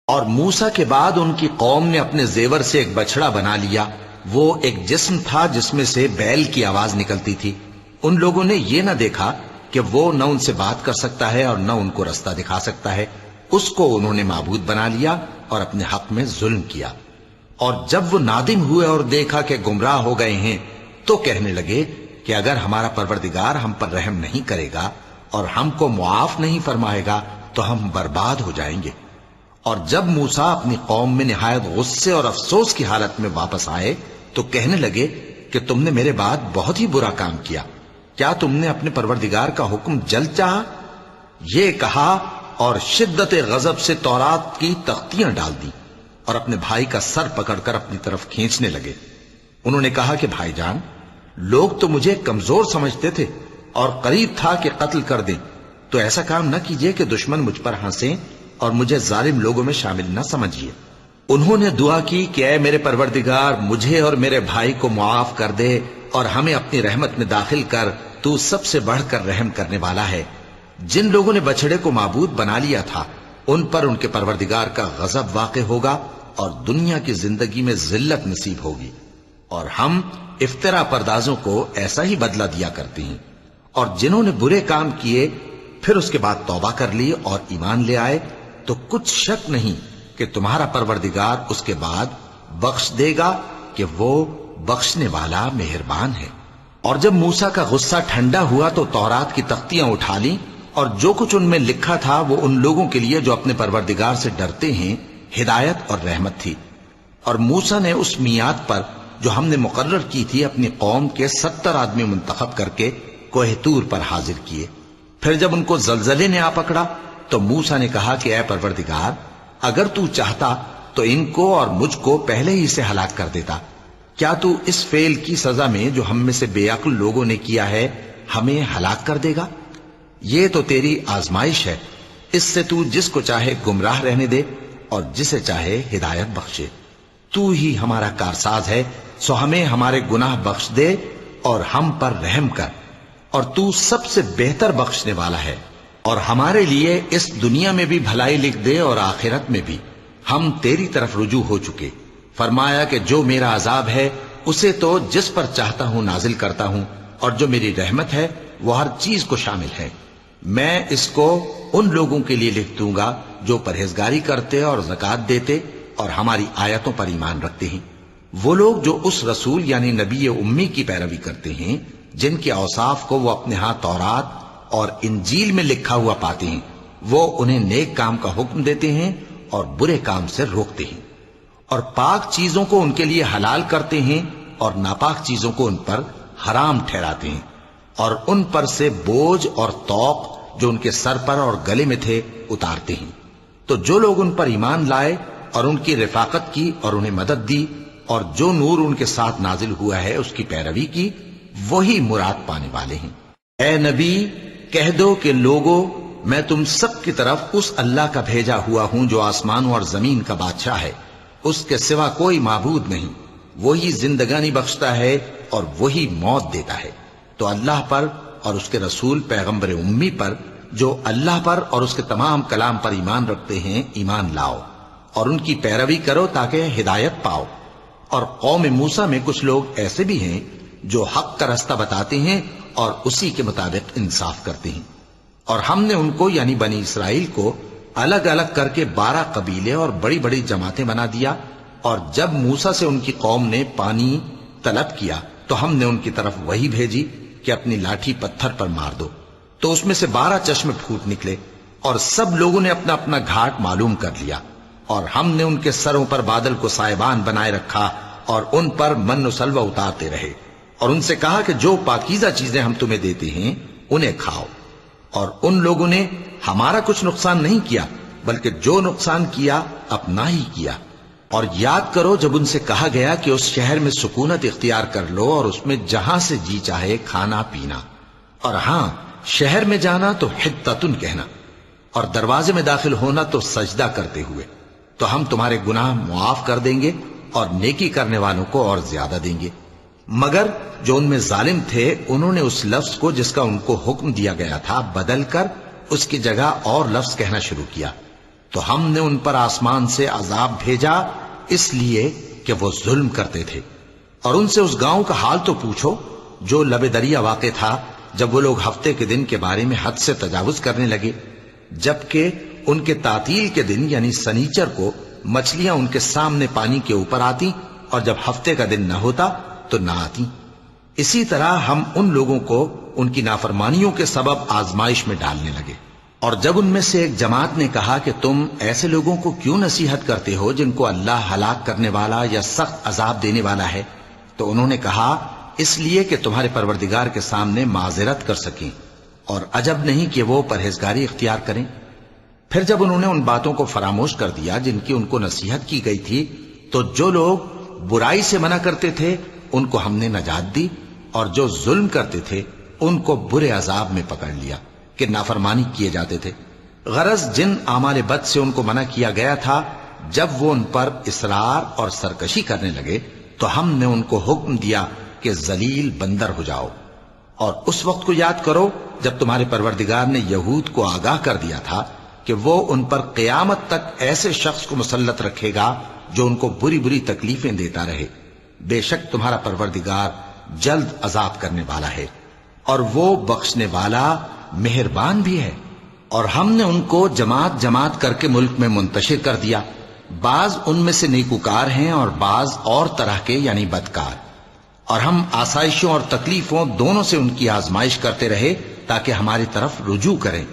اور موسیٰ کے بعد ان کی قوم نے اپنے زیور سے ایک بچڑا بنا لیا، وہ ایک جسم تھا جس میں سے بیل کی آواز نکلتی تھی۔ ان لوگوں نے یہ نہ دیکھا کہ وہ نہ ان سے بات کر سکتا ہے اور نہ ان کو رستہ دکھا سکتا ہے، اس کو انہوں نے معبود بنا لیا اور اپنے حق میں ظلم کیا۔ اور جب وہ نادم ہوئے اور دیکھا کہ گمراہ ہو گئے ہیں تو کہنے لگے کہ اگر ہمارا پروردگار ہم پر رحم نہیں کرے گا اور ہم کو معاف نہیں فرمائے گا تو ہم برباد ہو جائیں گے۔ اور جب موسیٰ اپنی قوم میں نہایت غصے اور افسوس کی حالت میں واپس آئے تو کہنے لگے کہ تم نے میرے بعد بہت ہی برا کام کیا، کیا تم نے اپنے پروردگار کا حکم جلد چاہا؟ یہ کہا اور شدت غضب سے تورات کی تختیاں ڈال دی اور اپنے بھائی کا سر پکڑ کر اپنی طرف کھینچنے لگے۔ انہوں نے کہا کہ بھائی جان، لوگ تو مجھے کمزور سمجھتے تھے اور قریب تھا کہ قتل کر دیں، تو ایسا کام نہ کیجیے کہ دشمن مجھ پر ہنسیں اور مجھے ظالم لوگوں میں شامل نہ سمجھیے۔ انہوں نے دعا کی کہ اے میرے پروردگار، مجھے اور میرے بھائی کو معاف کر دے اور ہمیں اپنی رحمت میں داخل کر، تو سب سے بڑھ کر رحم کرنے والا ہے۔ جن لوگوں نے بچڑے کو معبود بنا لیا تھا ان پر ان کے پروردگار کا غضب واقع ہوگا اور دنیا کی زندگی میں ذلت نصیب ہوگی، اور ہم افترا پردازوں کو ایسا ہی بدلہ دیا کرتے ہیں۔ اور جنہوں نے برے کام کیے پھر اس کے بعد توبہ کر لی اور ایمان لے آئے تو کچھ شک نہیں کہ تمہارا پروردگار اس کے بعد بخش دے گا کہ وہ بخشنے والا مہربان ہے۔ اور جب موسیٰ کا غصہ ٹھنڈا ہوا تو تورات کی تختیاں اٹھا لیں، اور جو کچھ ان میں لکھا تھا وہ ان لوگوں کے لیے جو اپنے پروردگار سے ڈرتے ہیں ہدایت اور رحمت تھی۔ اور موسیٰ نے اس میعاد پر جو ہم نے مقرر کی تھی اپنی قوم کے 70 آدمی منتخب کر کے کوہ طور پر حاضر کیے۔ پھر جب ان کو زلزلے نے آ پکڑا تو موسیٰ نے کہا کہ اے پروردگار، اگر تو چاہتا تو ان کو اور مجھ کو پہلے ہی سے ہلاک کر دیتا۔ کیا تو اس فعل کی سزا میں جو ہم میں سے بے عقل لوگوں نے کیا ہے ہمیں ہلاک کر دے گا؟ یہ تو تیری آزمائش ہے، اس سے تو جس کو چاہے گمراہ رہنے دے اور جسے چاہے ہدایت بخشے۔ تو ہی ہمارا کارساز ہے، سو ہمیں ہمارے گناہ بخش دے اور ہم پر رحم کر، اور تو سب سے بہتر بخشنے والا ہے۔ اور ہمارے لیے اس دنیا میں بھی بھلائی لکھ دے اور آخرت میں بھی، ہم تیری طرف رجوع ہو چکے۔ فرمایا کہ جو میرا عذاب ہے اسے تو جس پر چاہتا ہوں نازل کرتا ہوں، اور جو میری رحمت ہے وہ ہر چیز کو شامل ہے۔ میں اس کو ان لوگوں کے لیے لکھ دوں گا جو پرہیزگاری کرتے اور زکوٰۃ دیتے اور ہماری آیتوں پر ایمان رکھتے ہیں، وہ لوگ جو اس رسول یعنی نبی امی کی پیروی کرتے ہیں جن کے اوصاف کو وہ اپنے ہاں تورات اور انجیل میں لکھا ہوا پاتے ہیں، وہ انہیں نیک کام کا حکم دیتے ہیں اور برے کام سے روکتے ہیں، اور پاک چیزوں کو ان کے لیے حلال کرتے ہیں اور ناپاک چیزوں کو ان پر حرام ٹھہراتے ہیں، اور ان پر سے بوجھ اور طوق جو ان کے سر پر اور گلے میں تھے اتارتے ہیں۔ تو جو لوگ ان پر ایمان لائے اور ان کی رفاقت کی اور انہیں مدد دی اور جو نور ان کے ساتھ نازل ہوا ہے اس کی پیروی کی، وہی مراد پانے والے ہیں۔ اے نبی کہہ دو کہ لوگو، میں تم سب کی طرف اس اللہ کا بھیجا ہوا ہوں جو آسمانوں اور زمین کا بادشاہ ہے، اس کے سوا کوئی معبود نہیں، وہی زندگانی بخشتا ہے اور وہی موت دیتا ہے۔ تو اللہ پر اور اس کے رسول پیغمبر امی پر جو اللہ پر اور اس کے تمام کلام پر ایمان رکھتے ہیں ایمان لاؤ اور ان کی پیروی کرو تاکہ ہدایت پاؤ۔ اور قوم موسیٰ میں کچھ لوگ ایسے بھی ہیں جو حق کا رستہ بتاتے ہیں اور اسی کے مطابق انصاف کرتے ہیں، اور ہم نے ان کو یعنی بنی اسرائیل کو الگ الگ کر کے 12 قبیلے اور بڑی بڑی جماعتیں بنا دیا، اور جب موسیٰ سے ان کی قوم نے پانی طلب کیا تو ہم نے ان کی طرف وہی بھیجی کہ اپنی لاٹھی پتھر پر مار دو، تو اس میں سے 12 چشمے پھوٹ نکلے، اور سب لوگوں نے اپنا اپنا گھاٹ معلوم کر لیا، اور ہم نے ان کے سروں پر بادل کو سائبان بنائے رکھا اور ان پر من و سلوہ اتارتے رہے، اور ان سے کہا کہ جو پاکیزہ چیزیں ہم تمہیں دیتے ہیں انہیں کھاؤ، اور ان لوگوں نے ہمارا کچھ نقصان نہیں کیا بلکہ جو نقصان کیا اپنا ہی کیا۔ اور یاد کرو جب ان سے کہا گیا کہ اس شہر میں سکونت اختیار کر لو اور اس میں جہاں سے جی چاہے کھانا پینا، اور ہاں شہر میں جانا تو حطتن کہنا، اور دروازے میں داخل ہونا تو سجدہ کرتے ہوئے، تو ہم تمہارے گناہ معاف کر دیں گے اور نیکی کرنے والوں کو اور زیادہ دیں گے۔ مگر جو ان میں ظالم تھے انہوں نے اس لفظ کو جس کا ان کو حکم دیا گیا تھا بدل کر اس کی جگہ اور لفظ کہنا شروع کیا، تو ہم نے ان پر آسمان سے عذاب بھیجا اس لیے کہ وہ ظلم کرتے تھے۔ اور ان سے اس گاؤں کا حال تو پوچھو جو لب دریا واقع تھا، جب وہ لوگ ہفتے کے دن کے بارے میں حد سے تجاوز کرنے لگے، جبکہ ان کے تعطیل کے دن یعنی سنیچر کو مچھلیاں ان کے سامنے پانی کے اوپر آتی، اور جب ہفتے کا دن نہ ہوتا تو نہ آتی۔ اسی طرح ہم ان لوگوں کو ان کی نافرمانیوں کے سبب آزمائش میں ڈالنے لگے۔ اور جب ان میں سے ایک جماعت نے کہا کہ تم ایسے لوگوں کو کیوں نصیحت کرتے ہو جن کو اللہ ہلاک کرنے والا یا سخت عذاب دینے والا ہے، تو انہوں نے کہا اس لیے کہ تمہارے پروردگار کے سامنے معذرت کر سکیں، اور عجب نہیں کہ وہ پرہیزگاری اختیار کریں۔ پھر جب انہوں نے ان باتوں کو فراموش کر دیا جن کی ان کو نصیحت کی گئی تھی، تو جو لوگ برائی سے منع کرتے تھے ان کو ہم نے نجات دی، اور جو ظلم کرتے تھے ان کو برے عذاب میں پکڑ لیا کہ نافرمانی کیے جاتے تھے۔ غرض جن اعمال بد سے ان کو منع کیا گیا تھا، جب وہ ان پر اصرار اور سرکشی کرنے لگے تو ہم نے ان کو حکم دیا کہ ذلیل بندر ہو جاؤ۔ اور اس وقت کو یاد کرو جب تمہارے پروردگار نے یہود کو آگاہ کر دیا تھا کہ وہ ان پر قیامت تک ایسے شخص کو مسلط رکھے گا جو ان کو بری بری تکلیفیں دیتا رہے۔ بے شک تمہارا پروردگار جلد عذاب کرنے والا ہے، اور وہ بخشنے والا مہربان بھی ہے۔ اور ہم نے ان کو جماعت جماعت کر کے ملک میں منتشر کر دیا، بعض ان میں سے نیکوکار ہیں اور بعض اور طرح کے یعنی بدکار، اور ہم آسائشوں اور تکلیفوں دونوں سے ان کی آزمائش کرتے رہے تاکہ ہماری طرف رجوع کریں۔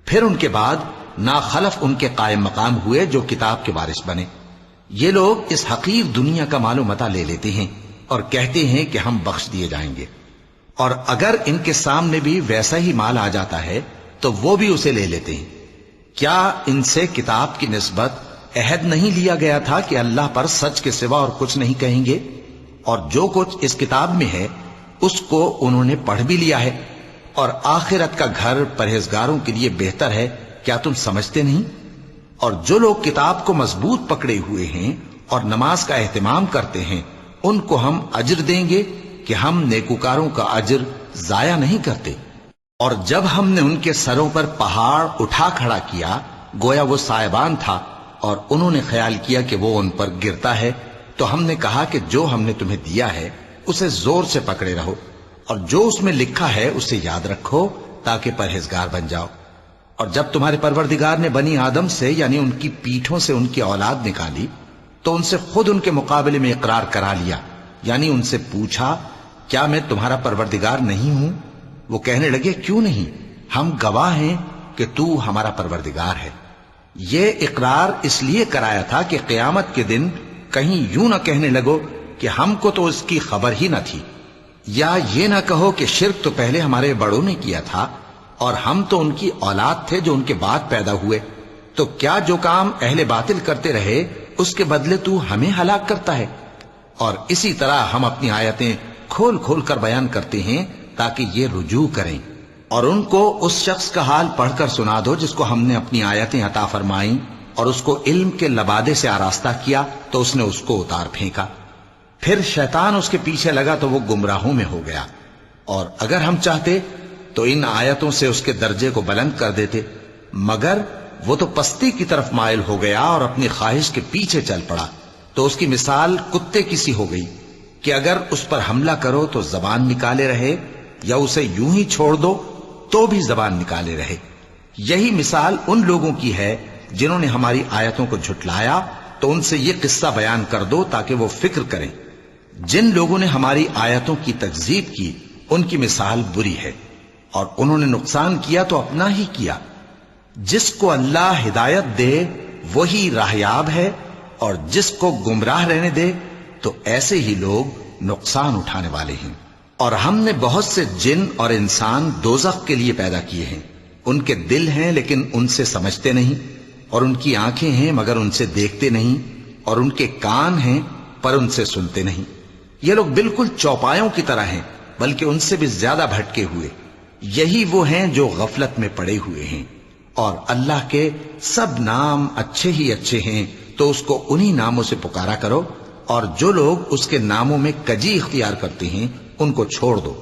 پھر ان کے بعد ناخلف ان کے قائم مقام ہوئے جو کتاب کے وارث بنے۔ یہ لوگ اس حقیر دنیا کا مال و متاع لے لیتے ہیں اور کہتے ہیں کہ ہم بخش دیے جائیں گے، اور اگر ان کے سامنے بھی ویسا ہی مال آ جاتا ہے تو وہ بھی اسے لے لیتے ہیں۔ کیا ان سے کتاب کی نسبت عہد نہیں لیا گیا تھا کہ اللہ پر سچ کے سوا اور کچھ نہیں کہیں گے؟ اور جو کچھ اس کتاب میں ہے اس کو انہوں نے پڑھ بھی لیا ہے، اور آخرت کا گھر پرہیزگاروں کے لیے بہتر ہے، کیا تم سمجھتے نہیں؟ اور جو لوگ کتاب کو مضبوط پکڑے ہوئے ہیں اور نماز کا اہتمام کرتے ہیں ان کو ہم اجر دیں گے کہ ہم نیکوکاروں کا اجر ضائع نہیں کرتے۔ اور جب ہم نے ان کے سروں پر پہاڑ اٹھا کھڑا کیا گویا وہ سائبان تھا، اور انہوں نے خیال کیا کہ وہ ان پر گرتا ہے، تو ہم نے کہا کہ جو ہم نے تمہیں دیا ہے اسے زور سے پکڑے رہو، اور جو اس میں لکھا ہے اسے یاد رکھو تاکہ پرہیزگار بن جاؤ۔ اور جب تمہارے پروردگار نے بنی آدم سے یعنی ان کی پیٹھوں سے ان کی اولاد نکالی تو ان سے خود ان کے مقابلے میں اقرار کرا لیا، یعنی ان سے پوچھا کیا میں تمہارا پروردگار نہیں ہوں؟ وہ کہنے لگے کیوں نہیں، ہم گواہ ہیں کہ تو ہمارا پروردگار ہے۔ یہ اقرار اس لیے کرایا تھا کہ قیامت کے دن کہیں یوں نہ کہنے لگو کہ ہم کو تو اس کی خبر ہی نہ تھی، یا یہ نہ کہو کہ شرک تو پہلے ہمارے بڑوں نے کیا تھا اور ہم تو ان کی اولاد تھے جو ان کے بعد پیدا ہوئے، تو کیا جو کام اہل باطل کرتے رہے اس کے بدلے تو ہمیں ہلاک کرتا ہے؟ اور اسی طرح ہم اپنی آیتیں کھول کھول کر بیان کرتے ہیں تاکہ یہ رجوع کریں، اور ان کو اس شخص کا حال پڑھ کر سنا دو جس کو ہم نے اپنی آیتیں عطا فرمائیں اور اس کو علم کے لبادے سے آراستہ کیا تو اس نے اس کو اتار پھینکا، پھر شیطان اس کے پیچھے لگا تو وہ گمراہوں میں ہو گیا، اور اگر ہم چاہتے تو ان آیتوں سے اس کے درجے کو بلند کر دیتے، مگر وہ تو پستی کی طرف مائل ہو گیا اور اپنی خواہش کے پیچھے چل پڑا، تو اس کی مثال کتے کی سی ہو گئی کہ اگر اس پر حملہ کرو تو زبان نکالے رہے، یا اسے یوں ہی چھوڑ دو تو بھی زبان نکالے رہے۔ یہی مثال ان لوگوں کی ہے جنہوں نے ہماری آیتوں کو جھٹلایا، تو ان سے یہ قصہ بیان کر دو تاکہ وہ فکر کریں۔ جن لوگوں نے ہماری آیتوں کی تکذیب کی ان کی مثال بری ہے، اور انہوں نے نقصان کیا تو اپنا ہی کیا۔ جس کو اللہ ہدایت دے وہی راہیاب ہے، اور جس کو گمراہ رہنے دے تو ایسے ہی لوگ نقصان اٹھانے والے ہیں۔ اور ہم نے بہت سے جن اور انسان دوزخ کے لیے پیدا کیے ہیں، ان کے دل ہیں لیکن ان سے سمجھتے نہیں، اور ان کی آنکھیں ہیں مگر ان سے دیکھتے نہیں، اور ان کے کان ہیں پر ان سے سنتے نہیں۔ یہ لوگ بالکل چوپایوں کی طرح ہیں بلکہ ان سے بھی زیادہ بھٹکے ہوئے۔ یہی وہ ہیں جو غفلت میں پڑے ہوئے ہیں، اور اللہ کے سب نام اچھے ہی اچھے ہیں، تو اس کو انہی ناموں سے پکارا کرو، اور جو لوگ اس کے ناموں میں کجی اختیار کرتے ہیں ان کو چھوڑ دو،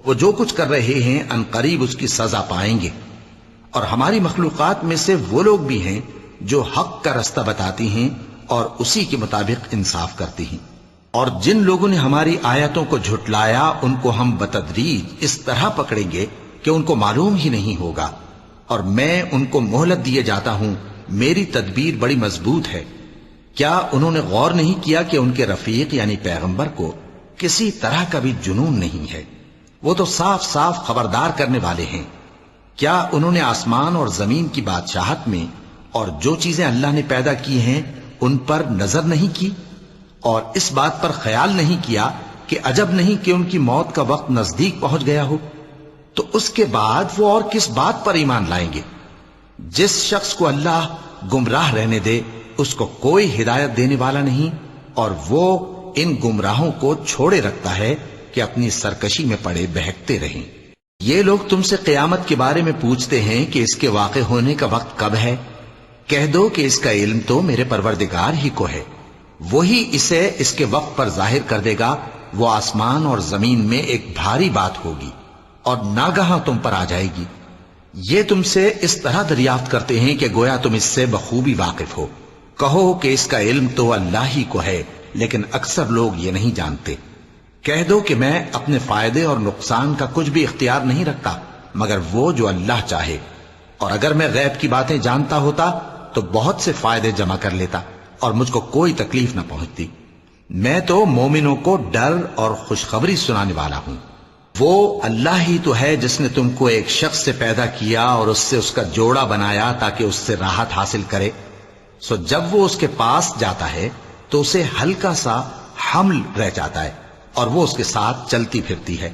وہ جو کچھ کر رہے ہیں ان قریب اس کی سزا پائیں گے۔ اور ہماری مخلوقات میں سے وہ لوگ بھی ہیں جو حق کا رستہ بتاتی ہیں اور اسی کے مطابق انصاف کرتی ہیں، اور جن لوگوں نے ہماری آیتوں کو جھٹلایا ان کو ہم بتدریج اس طرح پکڑیں گے کہ ان کو معلوم ہی نہیں ہوگا، اور میں ان کو مہلت دیے جاتا ہوں، میری تدبیر بڑی مضبوط ہے۔ کیا انہوں نے غور نہیں کیا کہ ان کے رفیق یعنی پیغمبر کو کسی طرح کا بھی جنون نہیں ہے؟ وہ تو صاف صاف خبردار کرنے والے ہیں۔ کیا انہوں نے آسمان اور زمین کی بادشاہت میں اور جو چیزیں اللہ نے پیدا کی ہیں ان پر نظر نہیں کی، اور اس بات پر خیال نہیں کیا کہ عجب نہیں کہ ان کی موت کا وقت نزدیک پہنچ گیا ہو؟ تو اس کے بعد وہ اور کس بات پر ایمان لائیں گے؟ جس شخص کو اللہ گمراہ رہنے دے اس کو کوئی ہدایت دینے والا نہیں، اور وہ ان گمراہوں کو چھوڑے رکھتا ہے کہ اپنی سرکشی میں پڑے بہکتے رہیں۔ یہ لوگ تم سے قیامت کے بارے میں پوچھتے ہیں کہ اس کے واقع ہونے کا وقت کب ہے؟ کہہ دو کہ اس کا علم تو میرے پروردگار ہی کو ہے، وہی اسے اس کے وقت پر ظاہر کر دے گا۔ وہ آسمان اور زمین میں ایک بھاری بات ہوگی اور ناگہاں تم پر آ جائے گی۔ یہ تم سے اس طرح دریافت کرتے ہیں کہ گویا تم اس سے بخوبی واقف ہو۔ کہو کہ اس کا علم تو اللہ ہی کو ہے، لیکن اکثر لوگ یہ نہیں جانتے۔ کہہ دو کہ میں اپنے فائدے اور نقصان کا کچھ بھی اختیار نہیں رکھتا مگر وہ جو اللہ چاہے، اور اگر میں غیب کی باتیں جانتا ہوتا تو بہت سے فائدے جمع کر لیتا اور مجھ کو کوئی تکلیف نہ پہنچتی۔ میں تو مومنوں کو ڈر اور خوشخبری سنانے والا ہوں۔ وہ اللہ ہی تو ہے جس نے تم کو ایک شخص سے پیدا کیا اور اس سے اس کا جوڑا بنایا تاکہ اس سے راحت حاصل کرے، سو جب وہ اس کے پاس جاتا ہے تو اسے ہلکا سا حمل رہ جاتا ہے اور وہ اس کے ساتھ چلتی پھرتی ہے۔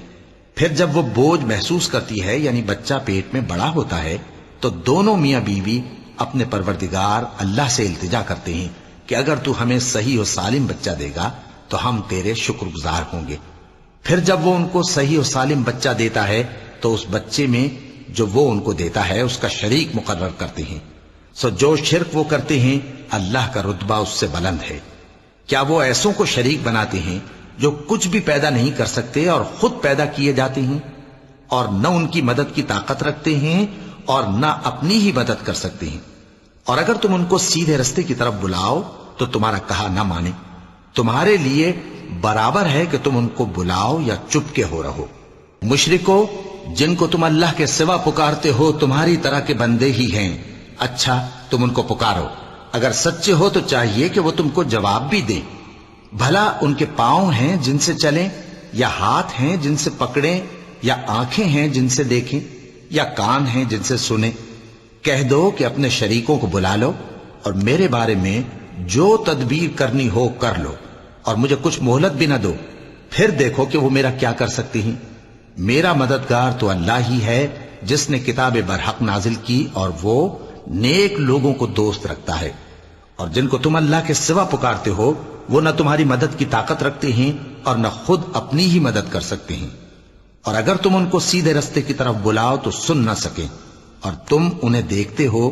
پھر جب وہ بوجھ محسوس کرتی ہے یعنی بچہ پیٹ میں بڑا ہوتا ہے تو دونوں میاں بیوی اپنے پروردگار اللہ سے التجا کرتے ہیں کہ اگر تو ہمیں صحیح و سالم بچہ دے گا تو ہم تیرے شکر گزار ہوں گے۔ پھر جب وہ ان کو صحیح و سالم بچہ دیتا ہے تو اس بچے میں جو وہ ان کو دیتا ہے اس کا شریک مقرر کرتے ہیں، سو جو شرک وہ کرتے ہیں اللہ کا رتبہ اس سے بلند ہے۔ کیا وہ ایسوں کو شریک بناتے ہیں جو کچھ بھی پیدا نہیں کر سکتے اور خود پیدا کیے جاتے ہیں، اور نہ ان کی مدد کی طاقت رکھتے ہیں اور نہ اپنی ہی مدد کر سکتے ہیں؟ اور اگر تم ان کو سیدھے رستے کی طرف بلاؤ تو تمہارا کہا نہ مانے، تمہارے لیے برابر ہے کہ تم ان کو بلاؤ یا چپ کے ہو رہو۔ مشرکو، جن کو تم اللہ کے سوا پکارتے ہو تمہاری طرح کے بندے ہی ہیں، اچھا تم ان کو پکارو، اگر سچے ہو تو چاہیے کہ وہ تم کو جواب بھی دیں۔ بھلا ان کے پاؤں ہیں جن سے چلیں، یا ہاتھ ہیں جن سے پکڑیں، یا آنکھیں ہیں جن سے دیکھیں، یا کان ہیں جن سے سنیں؟ کہہ دو کہ اپنے شریکوں کو بلا لو اور میرے بارے میں جو تدبیر کرنی ہو کر لو، اور مجھے کچھ مہلت بھی نہ دو، پھر دیکھو کہ وہ میرا کیا کر سکتی ہیں۔ میرا مددگار تو اللہ ہی ہے جس نے کتاب برحق نازل کی، اور وہ نیک لوگوں کو دوست رکھتا ہے۔ اور جن کو تم اللہ کے سوا پکارتے ہو وہ نہ تمہاری مدد کی طاقت رکھتے ہیں اور نہ خود اپنی ہی مدد کر سکتے ہیں، اور اگر تم ان کو سیدھے رستے کی طرف بلاؤ تو سن نہ سکیں، اور تم انہیں دیکھتے ہو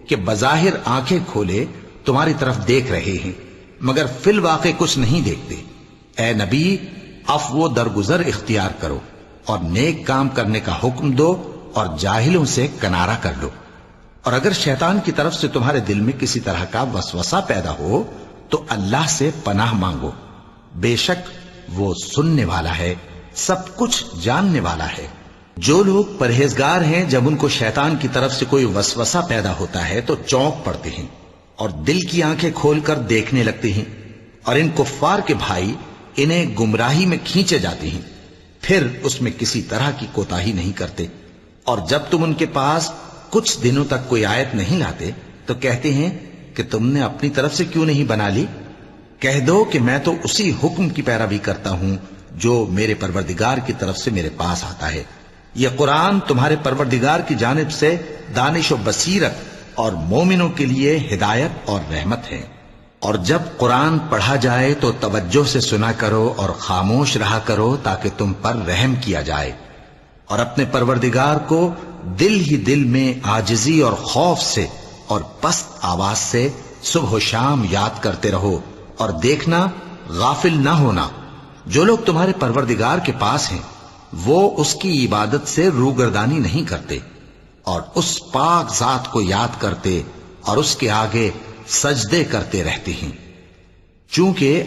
کہ بظاہر آنکھیں کھولے تمہاری طرف دیکھ رہے ہیں مگر فی الواقع کچھ نہیں دیکھتے۔ اے نبی، عفو و درگزر اختیار کرو اور نیک کام کرنے کا حکم دو اور جاہلوں سے کنارہ کر لو۔ اور اگر شیطان کی طرف سے تمہارے دل میں کسی طرح کا وسوسہ پیدا ہو تو اللہ سے پناہ مانگو، بے شک وہ سننے والا ہے، سب کچھ جاننے والا ہے۔ جو لوگ پرہیزگار ہیں جب ان کو شیطان کی طرف سے کوئی وسوسہ پیدا ہوتا ہے تو چونک پڑتے ہیں اور دل کی آنکھیں کھول کر دیکھنے لگتے ہیں، اور ان کفار کے بھائی انہیں گمراہی میں کھینچے جاتے ہیں، پھر اس میں کسی طرح کی کوتاہی نہیں کرتے۔ اور جب تم ان کے پاس کچھ دنوں تک کوئی آیت نہیں لاتے تو کہتے ہیں کہ تم نے اپنی طرف سے کیوں نہیں بنا لی؟ کہہ دو کہ میں تو اسی حکم کی پیروی کرتا ہوں جو میرے پروردگار کی طرف سے میرے پاس آتا ہے۔ یہ قرآن تمہارے پروردگار کی جانب سے دانش و بصیرت اور مومنوں کے لیے ہدایت اور رحمت ہے۔ اور جب قرآن پڑھا جائے تو توجہ سے سنا کرو اور خاموش رہا کرو تاکہ تم پر رحم کیا جائے، اور اپنے پروردگار کو دل ہی دل میں عاجزی اور خوف سے اور پست آواز سے صبح و شام یاد کرتے رہو، اور دیکھنا غافل نہ ہونا، جو لوگ تمہارے پروردگار کے پاس ہیں وہ اس کی عبادت سے روگردانی نہیں کرتے اور اس پاک ذات کو یاد کرتے اور اس کے آگے سجدے کرتے رہتے ہیں۔ چونکہ